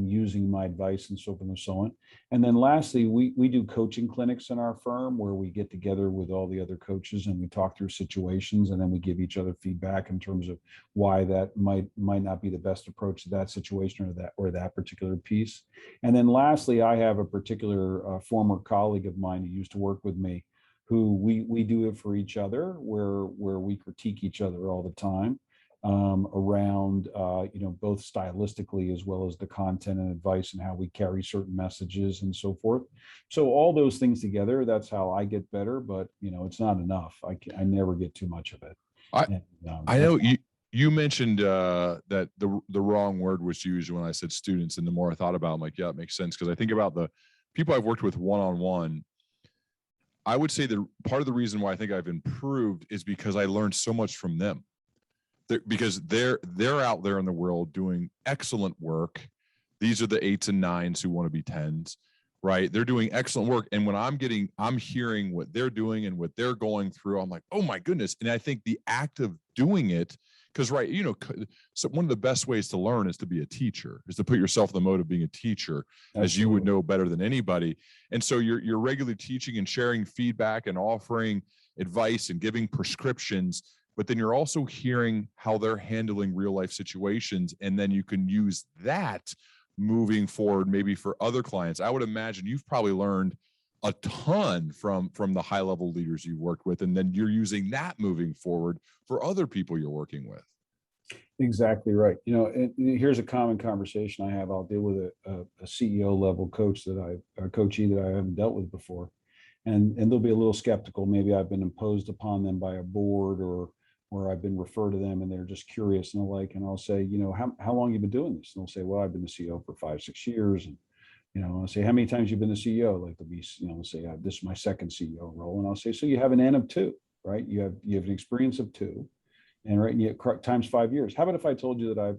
using my advice and so forth and so on. And then lastly, we do coaching clinics in our firm where we get together with all the other coaches and we talk through situations, and then we give each other feedback in terms of why that might not be the best approach to that situation or that particular piece. And then lastly, I have a particular former colleague of mine who used to work with me, who we do it for each other, where we critique each other all the time around both stylistically as well as the content and advice and how we carry certain messages and so forth. So all those things together, that's how I get better, but it's not enough. I never get too much of it. I know you mentioned that the wrong word was used when I said students, and the more I thought about it, I'm like, yeah, it makes sense, because I think about the people I've worked with one-on-one. I would say that part of the reason why I think I've improved is because I learned so much from them. Because they're out there in the world doing excellent work. These are the 8s and 9s who want to be 10s, right? They're doing excellent work. And when I'm hearing what they're doing and what they're going through, I'm like, oh my goodness. And I think the act of doing it, because so one of the best ways to learn is to be a teacher, is to put yourself in the mode of being a teacher. Absolutely. As you would know better than anybody. And so you're regularly teaching and sharing feedback and offering advice and giving prescriptions, but then you're also hearing how they're handling real life situations. And then you can use that moving forward, maybe for other clients. I would imagine you've probably learned a ton from the high level leaders you've worked with, and then you're using that moving forward for other people you're working with. Exactly right. And here's a common conversation I have. I'll deal with a CEO level coach coachee that I haven't dealt with before. And they'll be a little skeptical. Maybe I've been imposed upon them by a board, or I've been referred to them and they're just curious and the like. And I'll say, how long have you been doing this? And they'll say, well, I've been the CEO for 5-6 years. And, I'll say, how many times you've been the CEO? Like they'll be, they'll say, this is my second CEO role. And I'll say, so you have an N of 2, right? You have an experience of 2, and right, and you times 5 years. How about if I told you that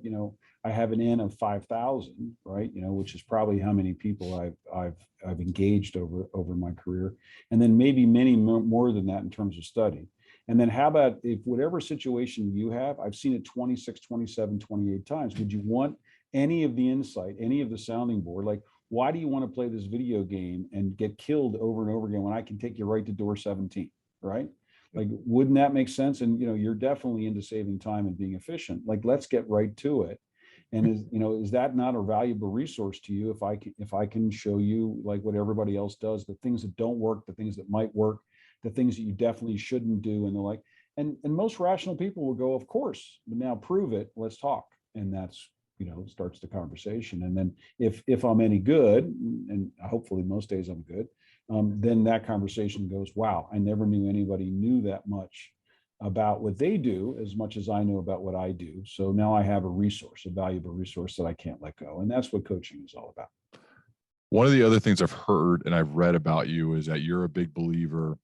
I have an N of 5,000, right? Which is probably how many people I've engaged over my career, and then maybe many more than that in terms of study. And then how about if whatever situation you have, I've seen it 26, 27, 28 times. Would you want any of the insight, any of the sounding board? Like, why do you want to play this video game and get killed over and over again when I can take you right to door 17, right? Like, wouldn't that make sense? And, you're definitely into saving time and being efficient. Like, let's get right to it. And is that not a valuable resource to you if I can show you like what everybody else does, the things that don't work, the things that might work, the things that you definitely shouldn't do and the like. And most rational people will go, of course, but now prove it, let's talk. And that's, starts the conversation. And then if I'm any good, and hopefully most days I'm good, then that conversation goes, wow, I never knew anybody knew that much about what they do as much as I know about what I do. So now I have a valuable resource that I can't let go. And that's what coaching is all about. One of the other things I've heard and I've read about you is that you're a big believer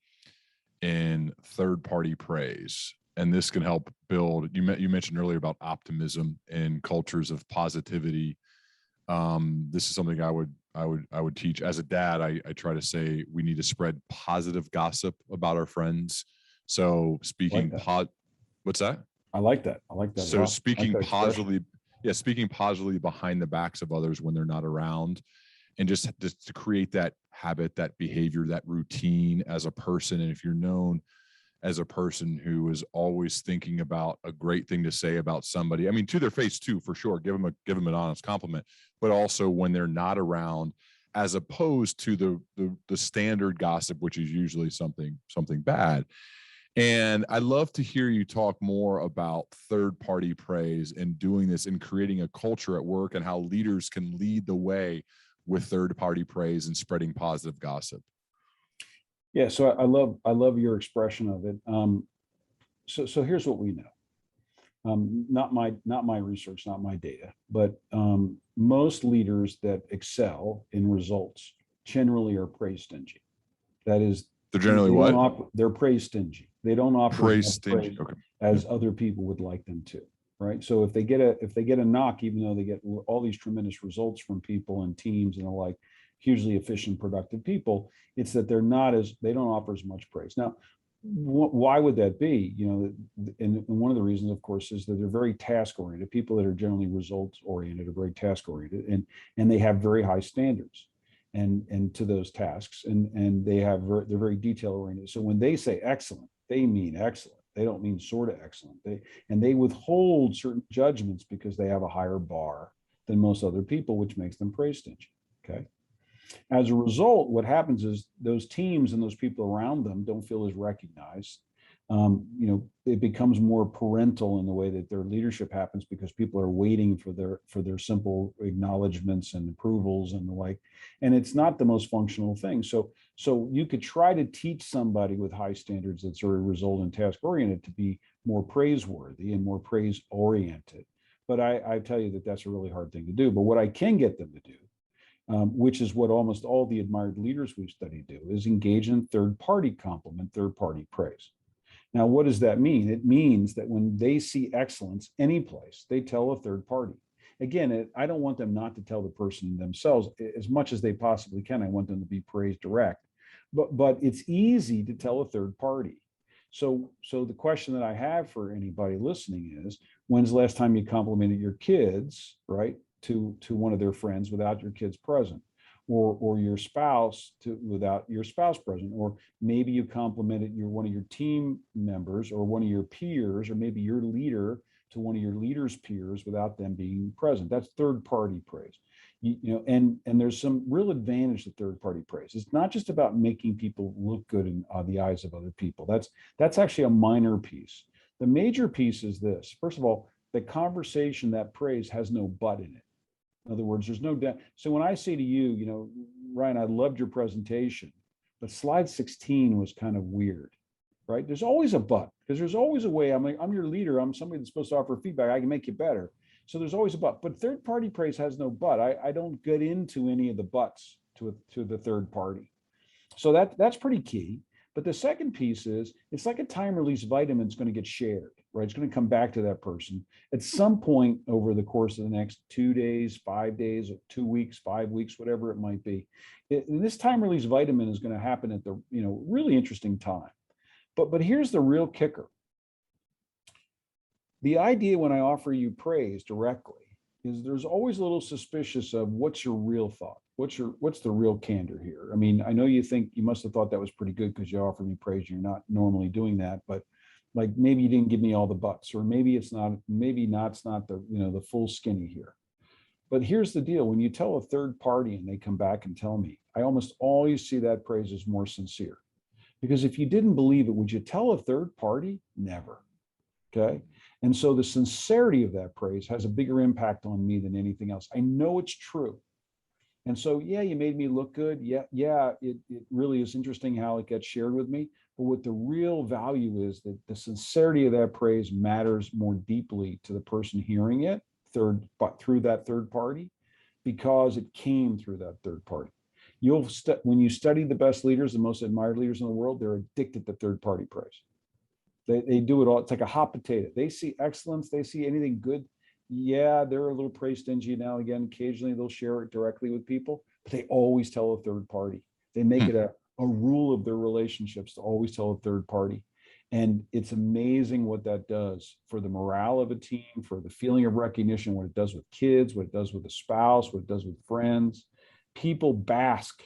in third-party praise, and this can help build. You mentioned earlier about optimism and cultures of positivity. This is something I would teach as a dad. I try to say we need to spread positive gossip about our friends. So speaking what's that? I like that. So speaking positively, speaking positively behind the backs of others when they're not around, and just to create that habit, that behavior, that routine as a person. And if you're known as a person who is always thinking about a great thing to say about somebody. I mean, to their face too, for sure. Give them an honest compliment, but also when they're not around, as opposed to the standard gossip, which is usually something bad. And I'd love to hear you talk more about third-party praise and doing this and creating a culture at work, and how leaders can lead the way with third-party praise and spreading positive gossip. Yeah, so I love your expression of it. So here's what we know. Not my research, not my data, but most leaders that excel in results generally are praise stingy. That is, they're generally what? They're praise stingy. They don't offer praise stingy as other people would like them to, right? So if they get a knock, even though they get all these tremendous results from people and teams and the like, hugely efficient, productive people, it's that they don't offer as much praise. Now, why would that be? You know, and one of the reasons, of course, is that they're very task oriented. People that are generally results oriented are very task oriented, and they have very high standards and to those tasks, and they're very detail oriented. So when they say excellent, they mean excellent. They don't mean sort of excellent. They withhold certain judgments because they have a higher bar than most other people, which makes them praise stingy. Okay. As a result, what happens is those teams and those people around them don't feel as recognized. It becomes more parental in the way that their leadership happens, because people are waiting for their simple acknowledgments and approvals and the like, and it's not the most functional thing. So you could try to teach somebody with high standards that's very result and task oriented to be more praiseworthy and more praise oriented, but I tell you that that's a really hard thing to do. But what I can get them to do, which is what almost all the admired leaders we've studied do, is engage in third-party compliment, third-party praise. Now, what does that mean? It means that when they see excellence any place, they tell a third party. Again, I don't want them not to tell the person themselves as much as they possibly can. I want them to be praise direct, but it's easy to tell a third party. So the question that I have for anybody listening is, when's the last time you complimented your kids, right, to one of their friends without your kids present? Or your spouse without your spouse present, or maybe you complimented one of your team members or one of your peers, or maybe your leader to one of your leader's peers without them being present. That's third party praise. And there's some real advantage to third party praise. It's not just about making people look good in the eyes of other people. That's actually a minor piece. The major piece is this. First of all, the conversation, that praise, has no but in it. In other words, there's no doubt. So when I say to you, Ryan, I loved your presentation, but slide 16 was kind of weird, right? There's always a but, because there's always a way. I'm your leader. I'm somebody that's supposed to offer feedback. I can make you better. So there's always a but. But third party praise has no but. I don't get into any of the buts to the third party. So that's pretty key. But the second piece is, it's like a time release vitamin. It's going to get shared, right? It's going to come back to that person at some point over the course of the next 2 days, 5 days, 2 weeks, 5 weeks, whatever it might be. This time release vitamin is going to happen at the really interesting time. But here's the real kicker. The idea when I offer you praise directly is there's always a little suspicious of what's your real thought. What's the real candor here? I mean, I know you think you must have thought that was pretty good because you offered me praise. You're not normally doing that, but like maybe you didn't give me all the buts, or maybe it's not the full skinny here. But here's the deal. When you tell a third party and they come back and tell me, I almost always see that praise as more sincere. Because if you didn't believe it, would you tell a third party? Never. Okay. And so the sincerity of that praise has a bigger impact on me than anything else. I know it's true. And so, yeah, you made me look good. Yeah, it really is interesting how it gets shared with me. But what the real value is, that the sincerity of that praise matters more deeply to the person hearing it through that third party, because it came through that third party. When you study the best leaders, the most admired leaders in the world, they're addicted to third party praise. They do it all. It's like a hot potato. They see excellence. They see anything good. Yeah, they're a little praise stingy now. Again, occasionally they'll share it directly with people, but they always tell a third party. They make it a rule of their relationships to always tell a third party. And it's amazing what that does for the morale of a team, for the feeling of recognition, what it does with kids, what it does with a spouse, what it does with friends. People bask,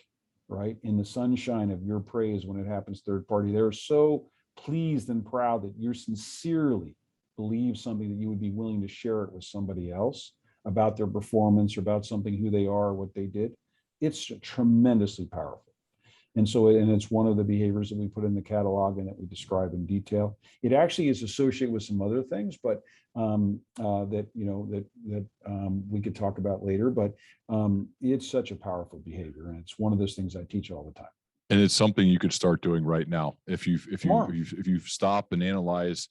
right, in the sunshine of your praise when it happens third party. They're so pleased and proud that you're sincerely believe something, that you would be willing to share it with somebody else about their performance or about something, who they are, what they did. It's tremendously powerful. And so, and it's one of the behaviors that we put in the catalog and that we describe in detail. It actually is associated with some other things, but that we could talk about later. But it's such a powerful behavior, and it's one of those things I teach all the time. And it's something you could start doing right now if you stop and analyze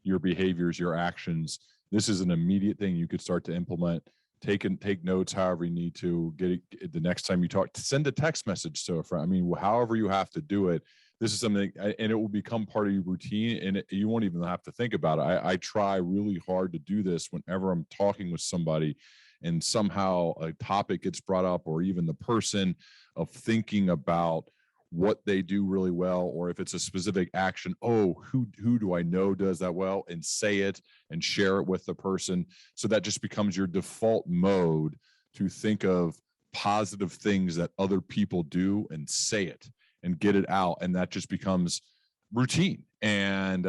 your behaviors, your actions. This is an immediate thing you could start to implement. Take notes however you need to. Get it the next time you talk. Send a text message to a friend. I mean, however you have to do it. This is something, and it will become part of your routine, and you won't even have to think about it. I try really hard to do this whenever I'm talking with somebody, and somehow a topic gets brought up, or even the person, of thinking about what they do really well, or if it's a specific action, who do I know does that well, and say it and share it with the person. So that just becomes your default mode to think of positive things that other people do and say it and get it out. And that just becomes routine. And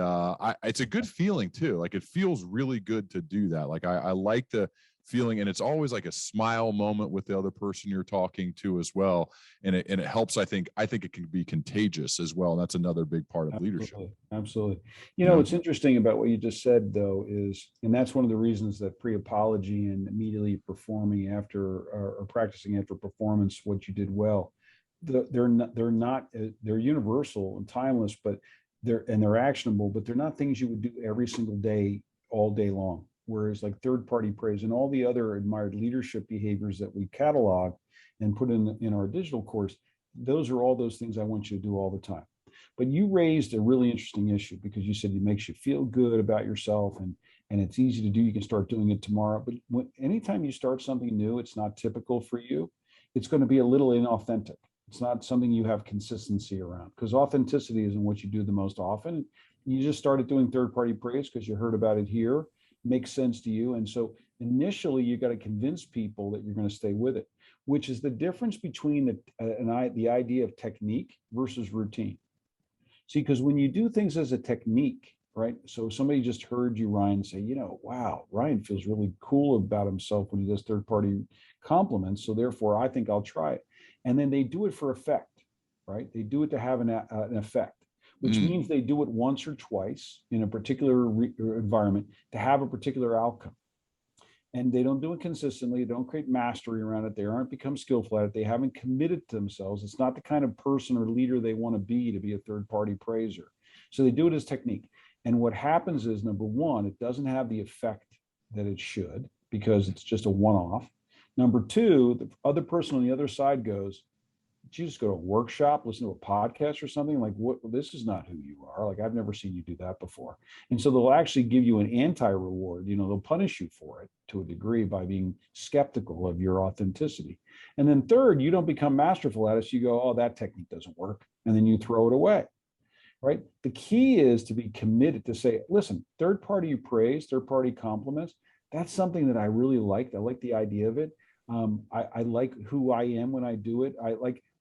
it's a good feeling too. Like, it feels really good to do that. Like, I like the feeling, and it's always like a smile moment with the other person you're talking to as well, and it helps. I think it can be contagious as well, and that's another big part of leadership. Absolutely. What's interesting about what you just said, though, is, and that's one of the reasons that pre-apology and immediately performing after, or practicing after performance what you did well, they're universal and timeless, but they're actionable, but they're not things you would do every single day, all day long. Whereas like third-party praise and all the other admired leadership behaviors that we catalog and put in our digital course, those are all those things I want you to do all the time. But you raised a really interesting issue, because you said it makes you feel good about yourself, and it's easy to do. You can start doing it tomorrow. But anytime you start something new, it's not typical for you. It's going to be a little inauthentic. It's not something you have consistency around, because authenticity isn't what you do the most often. You just started doing third-party praise because you heard about it here. Makes sense to you. And so initially you got to convince people that you're going to stay with it, which is the difference between the idea of technique versus routine. See, because when you do things as a technique, right? So somebody just heard you, Ryan, say, wow, Ryan feels really cool about himself when he does third-party compliments. So therefore I think I'll try it. And then they do it for effect, right? They do it to have an effect, which means they do it once or twice in a particular environment to have a particular outcome. And they don't do it consistently. They don't create mastery around it. They aren't become skillful at it. They haven't committed to themselves. It's not the kind of person or leader they want to be a third-party praiser. So they do it as technique. And what happens is, number one, it doesn't have the effect that it should, because it's just a one-off. Number two, the other person on the other side goes, you just go to a workshop, listen to a podcast or something, like, what, this is not who you are. Like, I've never seen you do that before. And so they'll actually give you an anti-reward. They'll punish you for it to a degree by being skeptical of your authenticity. And then third, you don't become masterful at it. So you go, that technique doesn't work. And then you throw it away, right? The key is to be committed to say, listen, third-party praise, third-party compliments, that's something that I really liked. I like the idea of it. I like who I am when I do it.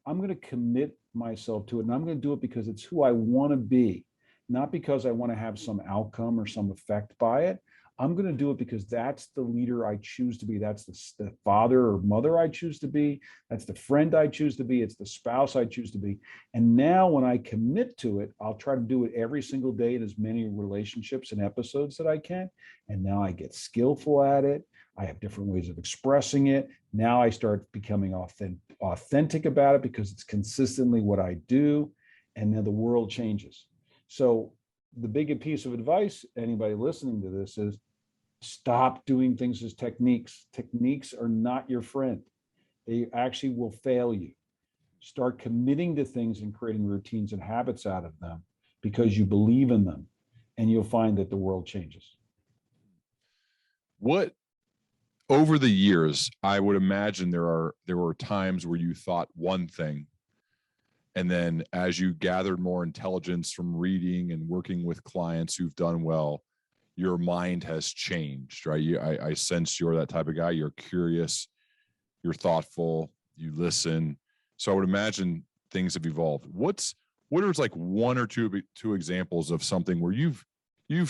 I'm going to commit myself to it, and I'm going to do it because it's who I want to be, not because I want to have some outcome or some effect by it. I'm going to do it because that's the leader I choose to be. That's the father or mother I choose to be. That's the friend I choose to be. It's the spouse I choose to be. And now when I commit to it, I'll try to do it every single day in as many relationships and episodes that I can. And now I get skillful at it. I have different ways of expressing it. Now I start becoming authentic about it because it's consistently what I do. And then the world changes. So the big piece of advice, anybody listening to this, is stop doing things as techniques. Techniques are not your friend. They actually will fail you. Start committing to things and creating routines and habits out of them because you believe in them, and you'll find that the world changes. Over the years, I would imagine there were times where you thought one thing, and then as you gathered more intelligence from reading and working with clients who've done well, your mind has changed, right? I sense you're that type of guy. You're curious, you're thoughtful, you listen. So I would imagine things have evolved. What's what are like one or two examples of something where you've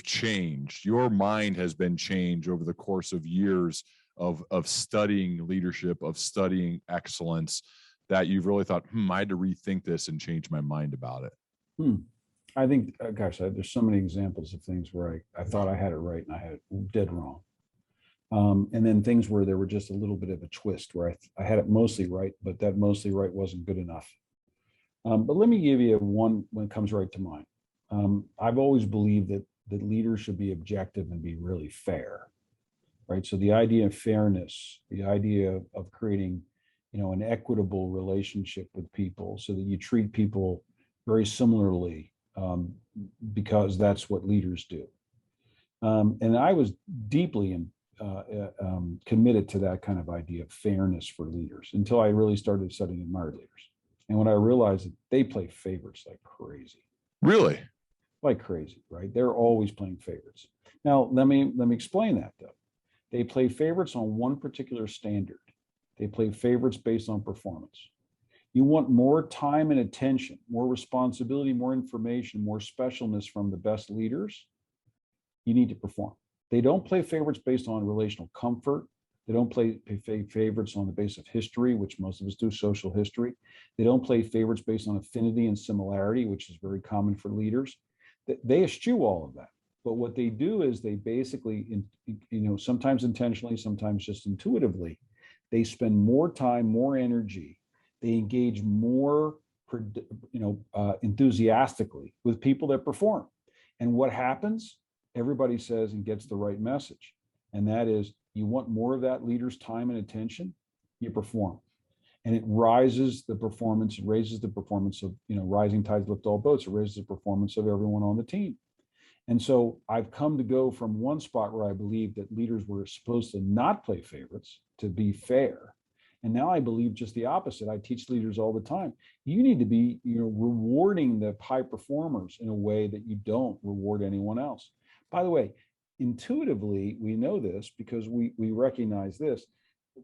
changed, your mind has been changed over the course of years of studying leadership, of studying excellence, that you've really thought, I had to rethink this and change my mind about it? I think, gosh, there's so many examples of things where I thought I had it right and I had it dead wrong. And then things where there were just a little bit of a twist where I had it mostly right, but that mostly right wasn't good enough. But let me give you one when it comes right to mind. I've always believed that leaders should be objective and be really fair, right? So the idea of fairness, the idea of creating, an equitable relationship with people so that you treat people very similarly, because that's what leaders do. And I was deeply committed to that kind of idea of fairness for leaders until I really started studying and admired leaders. And when I realized that they play favorites like crazy. Really? Like crazy, right? They're always playing favorites. Now, let me explain that though. They play favorites on one particular standard. They play favorites based on performance. You want more time and attention, more responsibility, more information, more specialness from the best leaders, you need to perform. They don't play favorites based on relational comfort. They don't play favorites on the basis of history, which most of us do, social history. They don't play favorites based on affinity and similarity, which is very common for leaders. They eschew all of that. But what they do is they basically, sometimes intentionally, sometimes just intuitively, they spend more time, more energy. They engage more, enthusiastically with people that perform. And what happens? Everybody says and gets the right message. And that is, you want more of that leader's time and attention, you perform. And it raises the performance, it raises the performance of, rising tides lift all boats, it raises the performance of everyone on the team. And so I've come to go from one spot where I believe that leaders were supposed to not play favorites, to be fair. And now I believe just the opposite. I teach leaders all the time. You need to be, rewarding the high performers in a way that you don't reward anyone else. By the way, intuitively, we know this because we recognize this.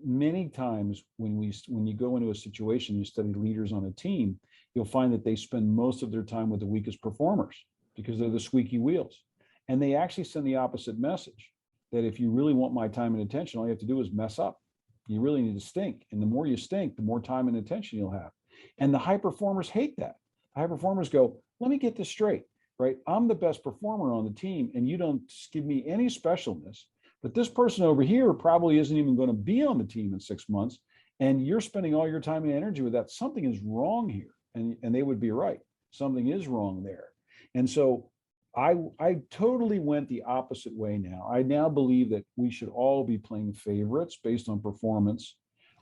Many times when you go into a situation, you study leaders on a team, you'll find that they spend most of their time with the weakest performers because they're the squeaky wheels. And they actually send the opposite message, that if you really want my time and attention, all you have to do is mess up. You really need to stink. And the more you stink, the more time and attention you'll have. And the high performers hate that. High performers go, let me get this straight, right? I'm the best performer on the team and you don't give me any specialness, but this person over here probably isn't even going to be on the team in 6 months. And you're spending all your time and energy with that. Something is wrong here. And they would be right. Something is wrong there. And so I totally went the opposite way now. I now believe that we should all be playing favorites based on performance.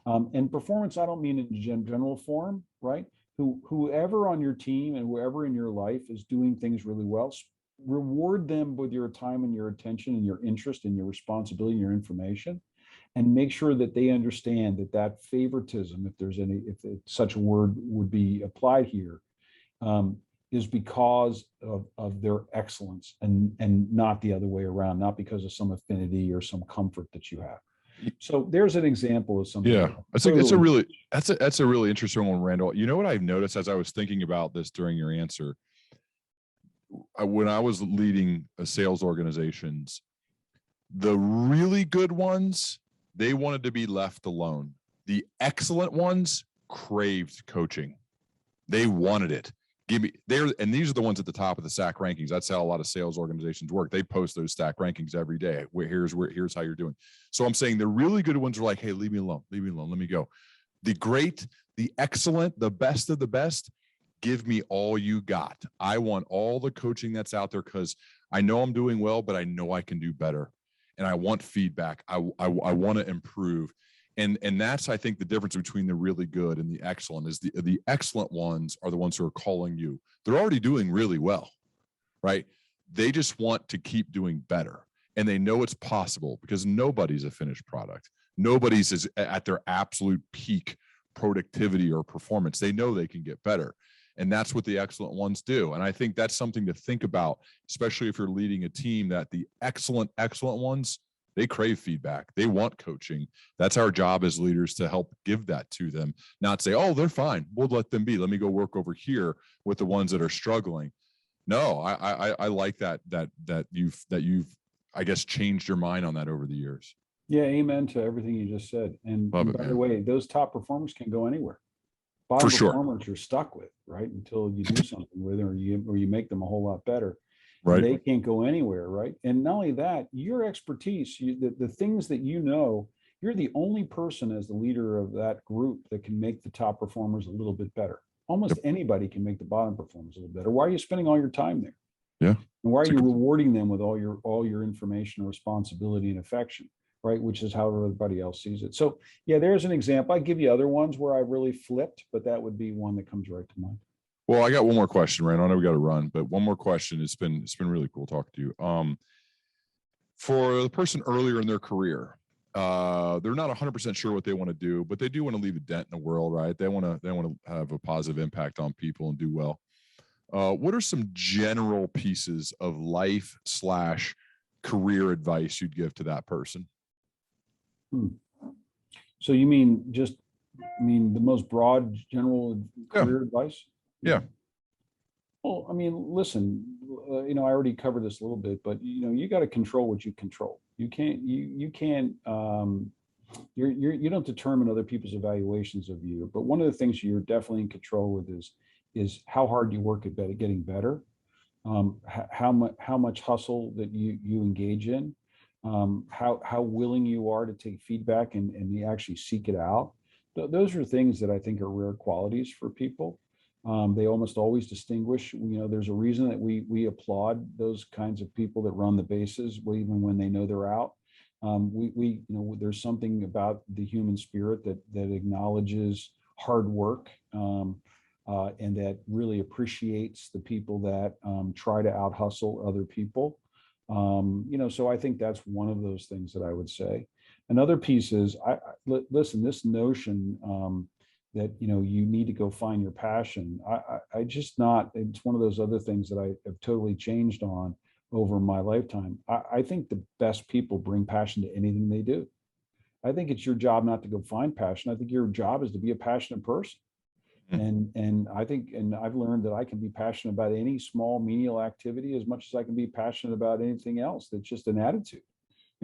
And performance, I don't mean in general form, right? Whoever on your team and whoever in your life is doing things really well, reward them with your time and your attention and your interest and your responsibility and your information, and make sure that they understand that favoritism, if such a word would be applied here, is because of their excellence and not the other way around, not because of some affinity or some comfort that you have. So there's an example of something. Yeah, I think that's a really interesting one, Randall. You know what I've noticed as I was thinking about this during your answer, when I was leading sales organizations, the really good ones, they wanted to be left alone. The excellent ones craved coaching. They wanted it. And these are the ones at the top of the SAC rankings. That's how a lot of sales organizations work. They post those SAC rankings every day. Here's how you're doing. So I'm saying the really good ones are like, hey, leave me alone, let me go. The great, the excellent, the best of the best, give me all you got. I want all the coaching that's out there because I know I'm doing well, but I know I can do better. And I want feedback. I want to improve. And that's, I think, the difference between the really good and the excellent is the excellent ones are the ones who are calling you. They're already doing really well, right? They just want to keep doing better. And they know it's possible because nobody's a finished product. Nobody's is at their absolute peak productivity or performance. They know they can get better. And that's what the excellent ones do. And I think that's something to think about, especially if you're leading a team, that the excellent ones, They crave feedback. They want coaching. That's our job as leaders, to help give that to them, not say, oh, they're fine, we'll let them be. Let me go work over here with the ones that are struggling. No, I like that you've I guess changed your mind on that over the years. Yeah, amen to everything you just said. And Love it, by man. the way, those top performers can go anywhere. Bottom For sure. performers you're stuck with, right? Until you do something with them, or you make them a whole lot better. Right. And they can't go anywhere, right? And not only that, your expertise, the things that you know, you're the only person as the leader of that group that can make the top performers a little bit better. Almost anybody can make the bottom performers a little better. Why are you spending all your time there? Yeah. And why are you rewarding them with all your information, responsibility, and affection, right? Which is how everybody else sees it. So yeah, there's an example. I give you other ones where I really flipped, but that would be one that comes right to mind. Well, I got one more question, Rand. I know we got to run, but one more question. It's been really cool talking to you. For the person earlier in their career, they're not 100% sure what they want to do, but they do want to leave a dent in the world, right? They want to have a positive impact on people and do well. What are some general pieces of life/career advice you'd give to that person? So you mean the most broad general career advice? Yeah. Well, I mean, listen, I already covered this a little bit, but you got to control what you control. You can't, you don't determine other people's evaluations of you. But one of the things you're definitely in control with is how hard you work at getting better, how much hustle that you engage in, how willing you are to take feedback and you actually seek it out. Those are things that I think are rare qualities for people. They almost always distinguish. There's a reason that we applaud those kinds of people that run the bases, even when they know they're out. There's something about the human spirit that acknowledges hard work, and that really appreciates the people that try to out hustle other people. So I think that's one of those things that I would say. Another piece is, listen, this notion that you need to go find your passion. I just not. It's one of those other things that I have totally changed on over my lifetime. I think the best people bring passion to anything they do. I think it's your job not to go find passion. I think your job is to be a passionate person. And I think, and I've learned that I can be passionate about any small menial activity as much as I can be passionate about anything else. That's just an attitude.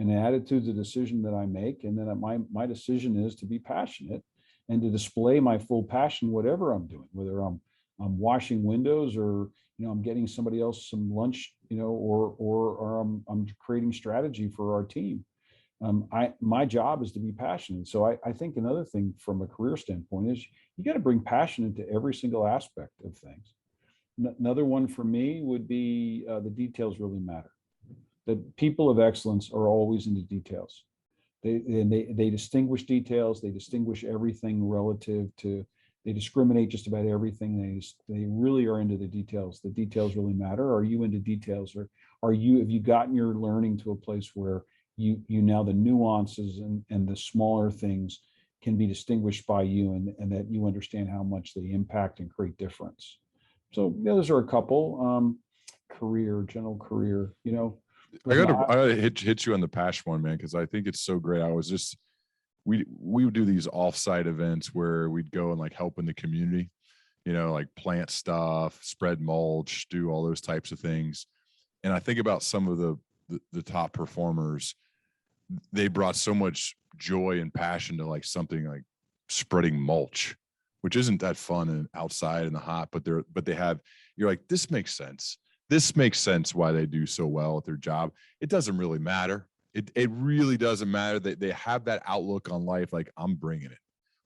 And an attitude is a decision that I make. And then my decision is to be passionate and to display my full passion, whatever I'm doing, whether I'm washing windows or, I'm getting somebody else some lunch, or I'm creating strategy for our team. My job is to be passionate. So I think another thing from a career standpoint is you got to bring passion into every single aspect of things. Another one for me would be the details really matter. The people of excellence are always into details. They distinguish details. They distinguish everything relative to. They discriminate just about everything. They really are into the details. The details really matter. Are you into details, or have you gotten your learning to a place where you now the nuances and the smaller things can be distinguished by you, and that you understand how much they impact and create difference. So those are a couple. General career. I gotta hit you on the passion one, man, because I think it's so great. We would do these offsite events where we'd go and help in the community, like plant stuff, spread mulch, do all those types of things. And I think about some of the top performers. They brought so much joy and passion to something like spreading mulch, which isn't that fun and outside in the hot, but you're like, this makes sense. This makes sense why they do so well at their job. It doesn't really matter. It really doesn't matter. They have that outlook on life. Like, I'm bringing it.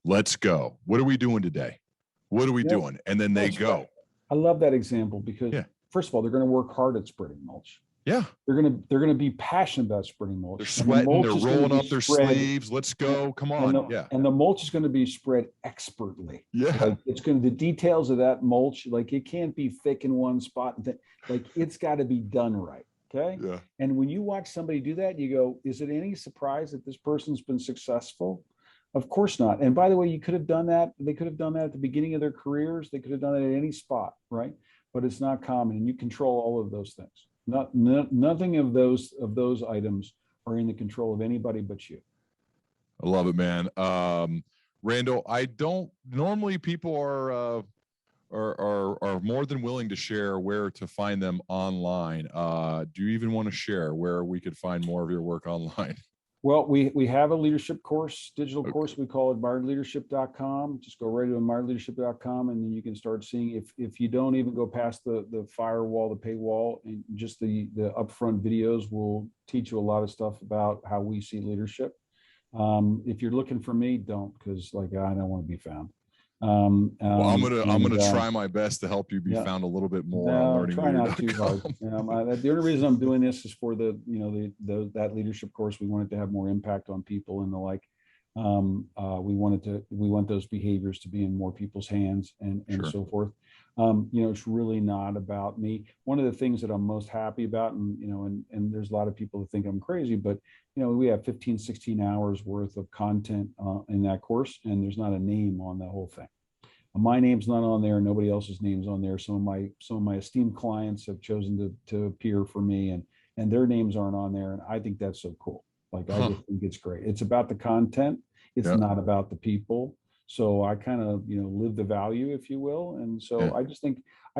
Let's go. What are we doing today? What are we doing? And then they go. Right. I love that example because first of all, they're going to work hard at spreading mulch. Yeah. They're going to be passionate about spreading mulch. They're sweating. They're rolling up their sleeves. Let's go. Come on. And the mulch is going to be spread expertly. Yeah. The details of that mulch, it can't be thick in one spot. It's got to be done right. Okay. Yeah. And when you watch somebody do that, you go, is it any surprise that this person's been successful? Of course not. And by the way, you could have done that. They could have done that at the beginning of their careers. They could have done it at any spot, right? But it's not common, and you control all of those things. Nothing of those items are in the control of anybody but you. I love it, man. Randall, I don't normally people are more than willing to share where to find them online. Do you even want to share where we could find more of your work online? Well, we have a leadership course, digital course. We call it admiredleadership.com. Just go right to admiredleadership.com, and then you can start seeing, if you don't even go past the firewall, the paywall, and just the upfront videos will teach you a lot of stuff about how we see leadership. If you're looking for me, don't, because like I don't want to be found. Well, I'm gonna try my best to help you be found a little bit more on learning. Try not too hard. The only reason I'm doing this is for that leadership course. We wanted to have more impact on people and the like. We want those behaviors to be in more people's hands and Sure. so forth. It's really not about me. One of the things that I'm most happy about, and there's a lot of people that think I'm crazy, but we have 15, 16 hours worth of content in that course, and there's not a name on the whole thing. My name's not on there. Nobody else's name's on there. Some of my esteemed clients have chosen to appear for me, and their names aren't on there. And I think that's so cool. Like, I just think it's great. It's about the content. It's not about the people. So I kind of, live the value, if you will. And so I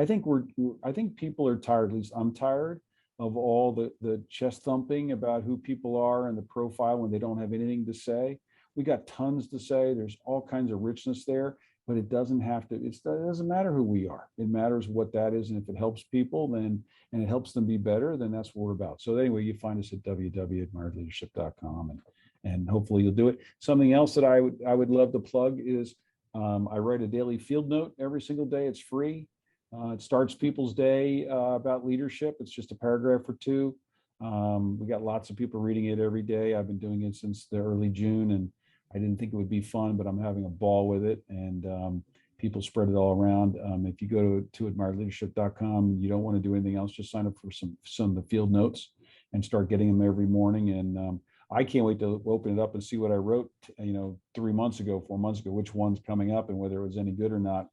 think people are tired. At least I'm tired of all the chest thumping about who people are and the profile when they don't have anything to say. We got tons to say. There's all kinds of richness there, but it doesn't have to, it doesn't matter who we are. It matters what that is. And if it helps people, and it helps them be better, then that's what we're about. So anyway, you find us at www.admiredleadership.com, and hopefully you'll do it. Something else that I would love to plug is I write a daily field note every single day. It's free. It starts people's day about leadership. It's just a paragraph or two. We got lots of people reading it every day. I've been doing it since the early June, and I didn't think it would be fun, but I'm having a ball with it, and people spread it all around. If you go to admiredleadership.com, you don't want to do anything else, just sign up for some of the field notes and start getting them every morning. And I can't wait to open it up and see what I wrote, 3 months ago, 4 months ago, which one's coming up and whether it was any good or not.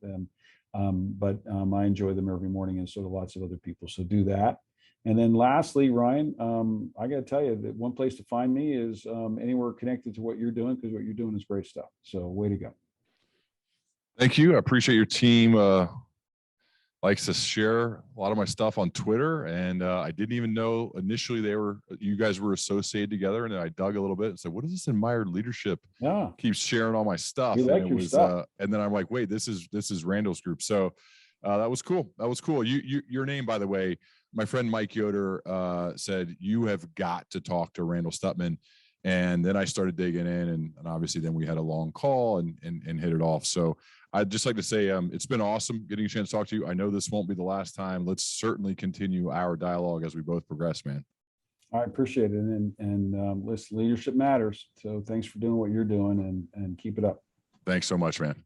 But I enjoy them every morning, and so do lots of other people. So do that. And then lastly, Ryan, I got to tell you that one place to find me is anywhere connected to what you're doing, because what you're doing is great stuff. So way to go. Thank you. I appreciate your team likes to share a lot of my stuff on Twitter, and I didn't even know initially you guys were associated together, and then I dug a little bit and said, what is this Admired Leadership? Yeah, keeps sharing all my stuff. We like your stuff. And then I'm like, wait, this is Randall's group. So that was cool. That was cool. Your name, by the way, my friend Mike Yoder said, you have got to talk to Randall Stutman. And then I started digging in, and obviously then we had a long call and hit it off. So I'd just like to say it's been awesome getting a chance to talk to you. I know this won't be the last time. Let's certainly continue our dialogue as we both progress, man. I appreciate it. And listen, leadership matters. So thanks for doing what you're doing, and keep it up. Thanks so much, man.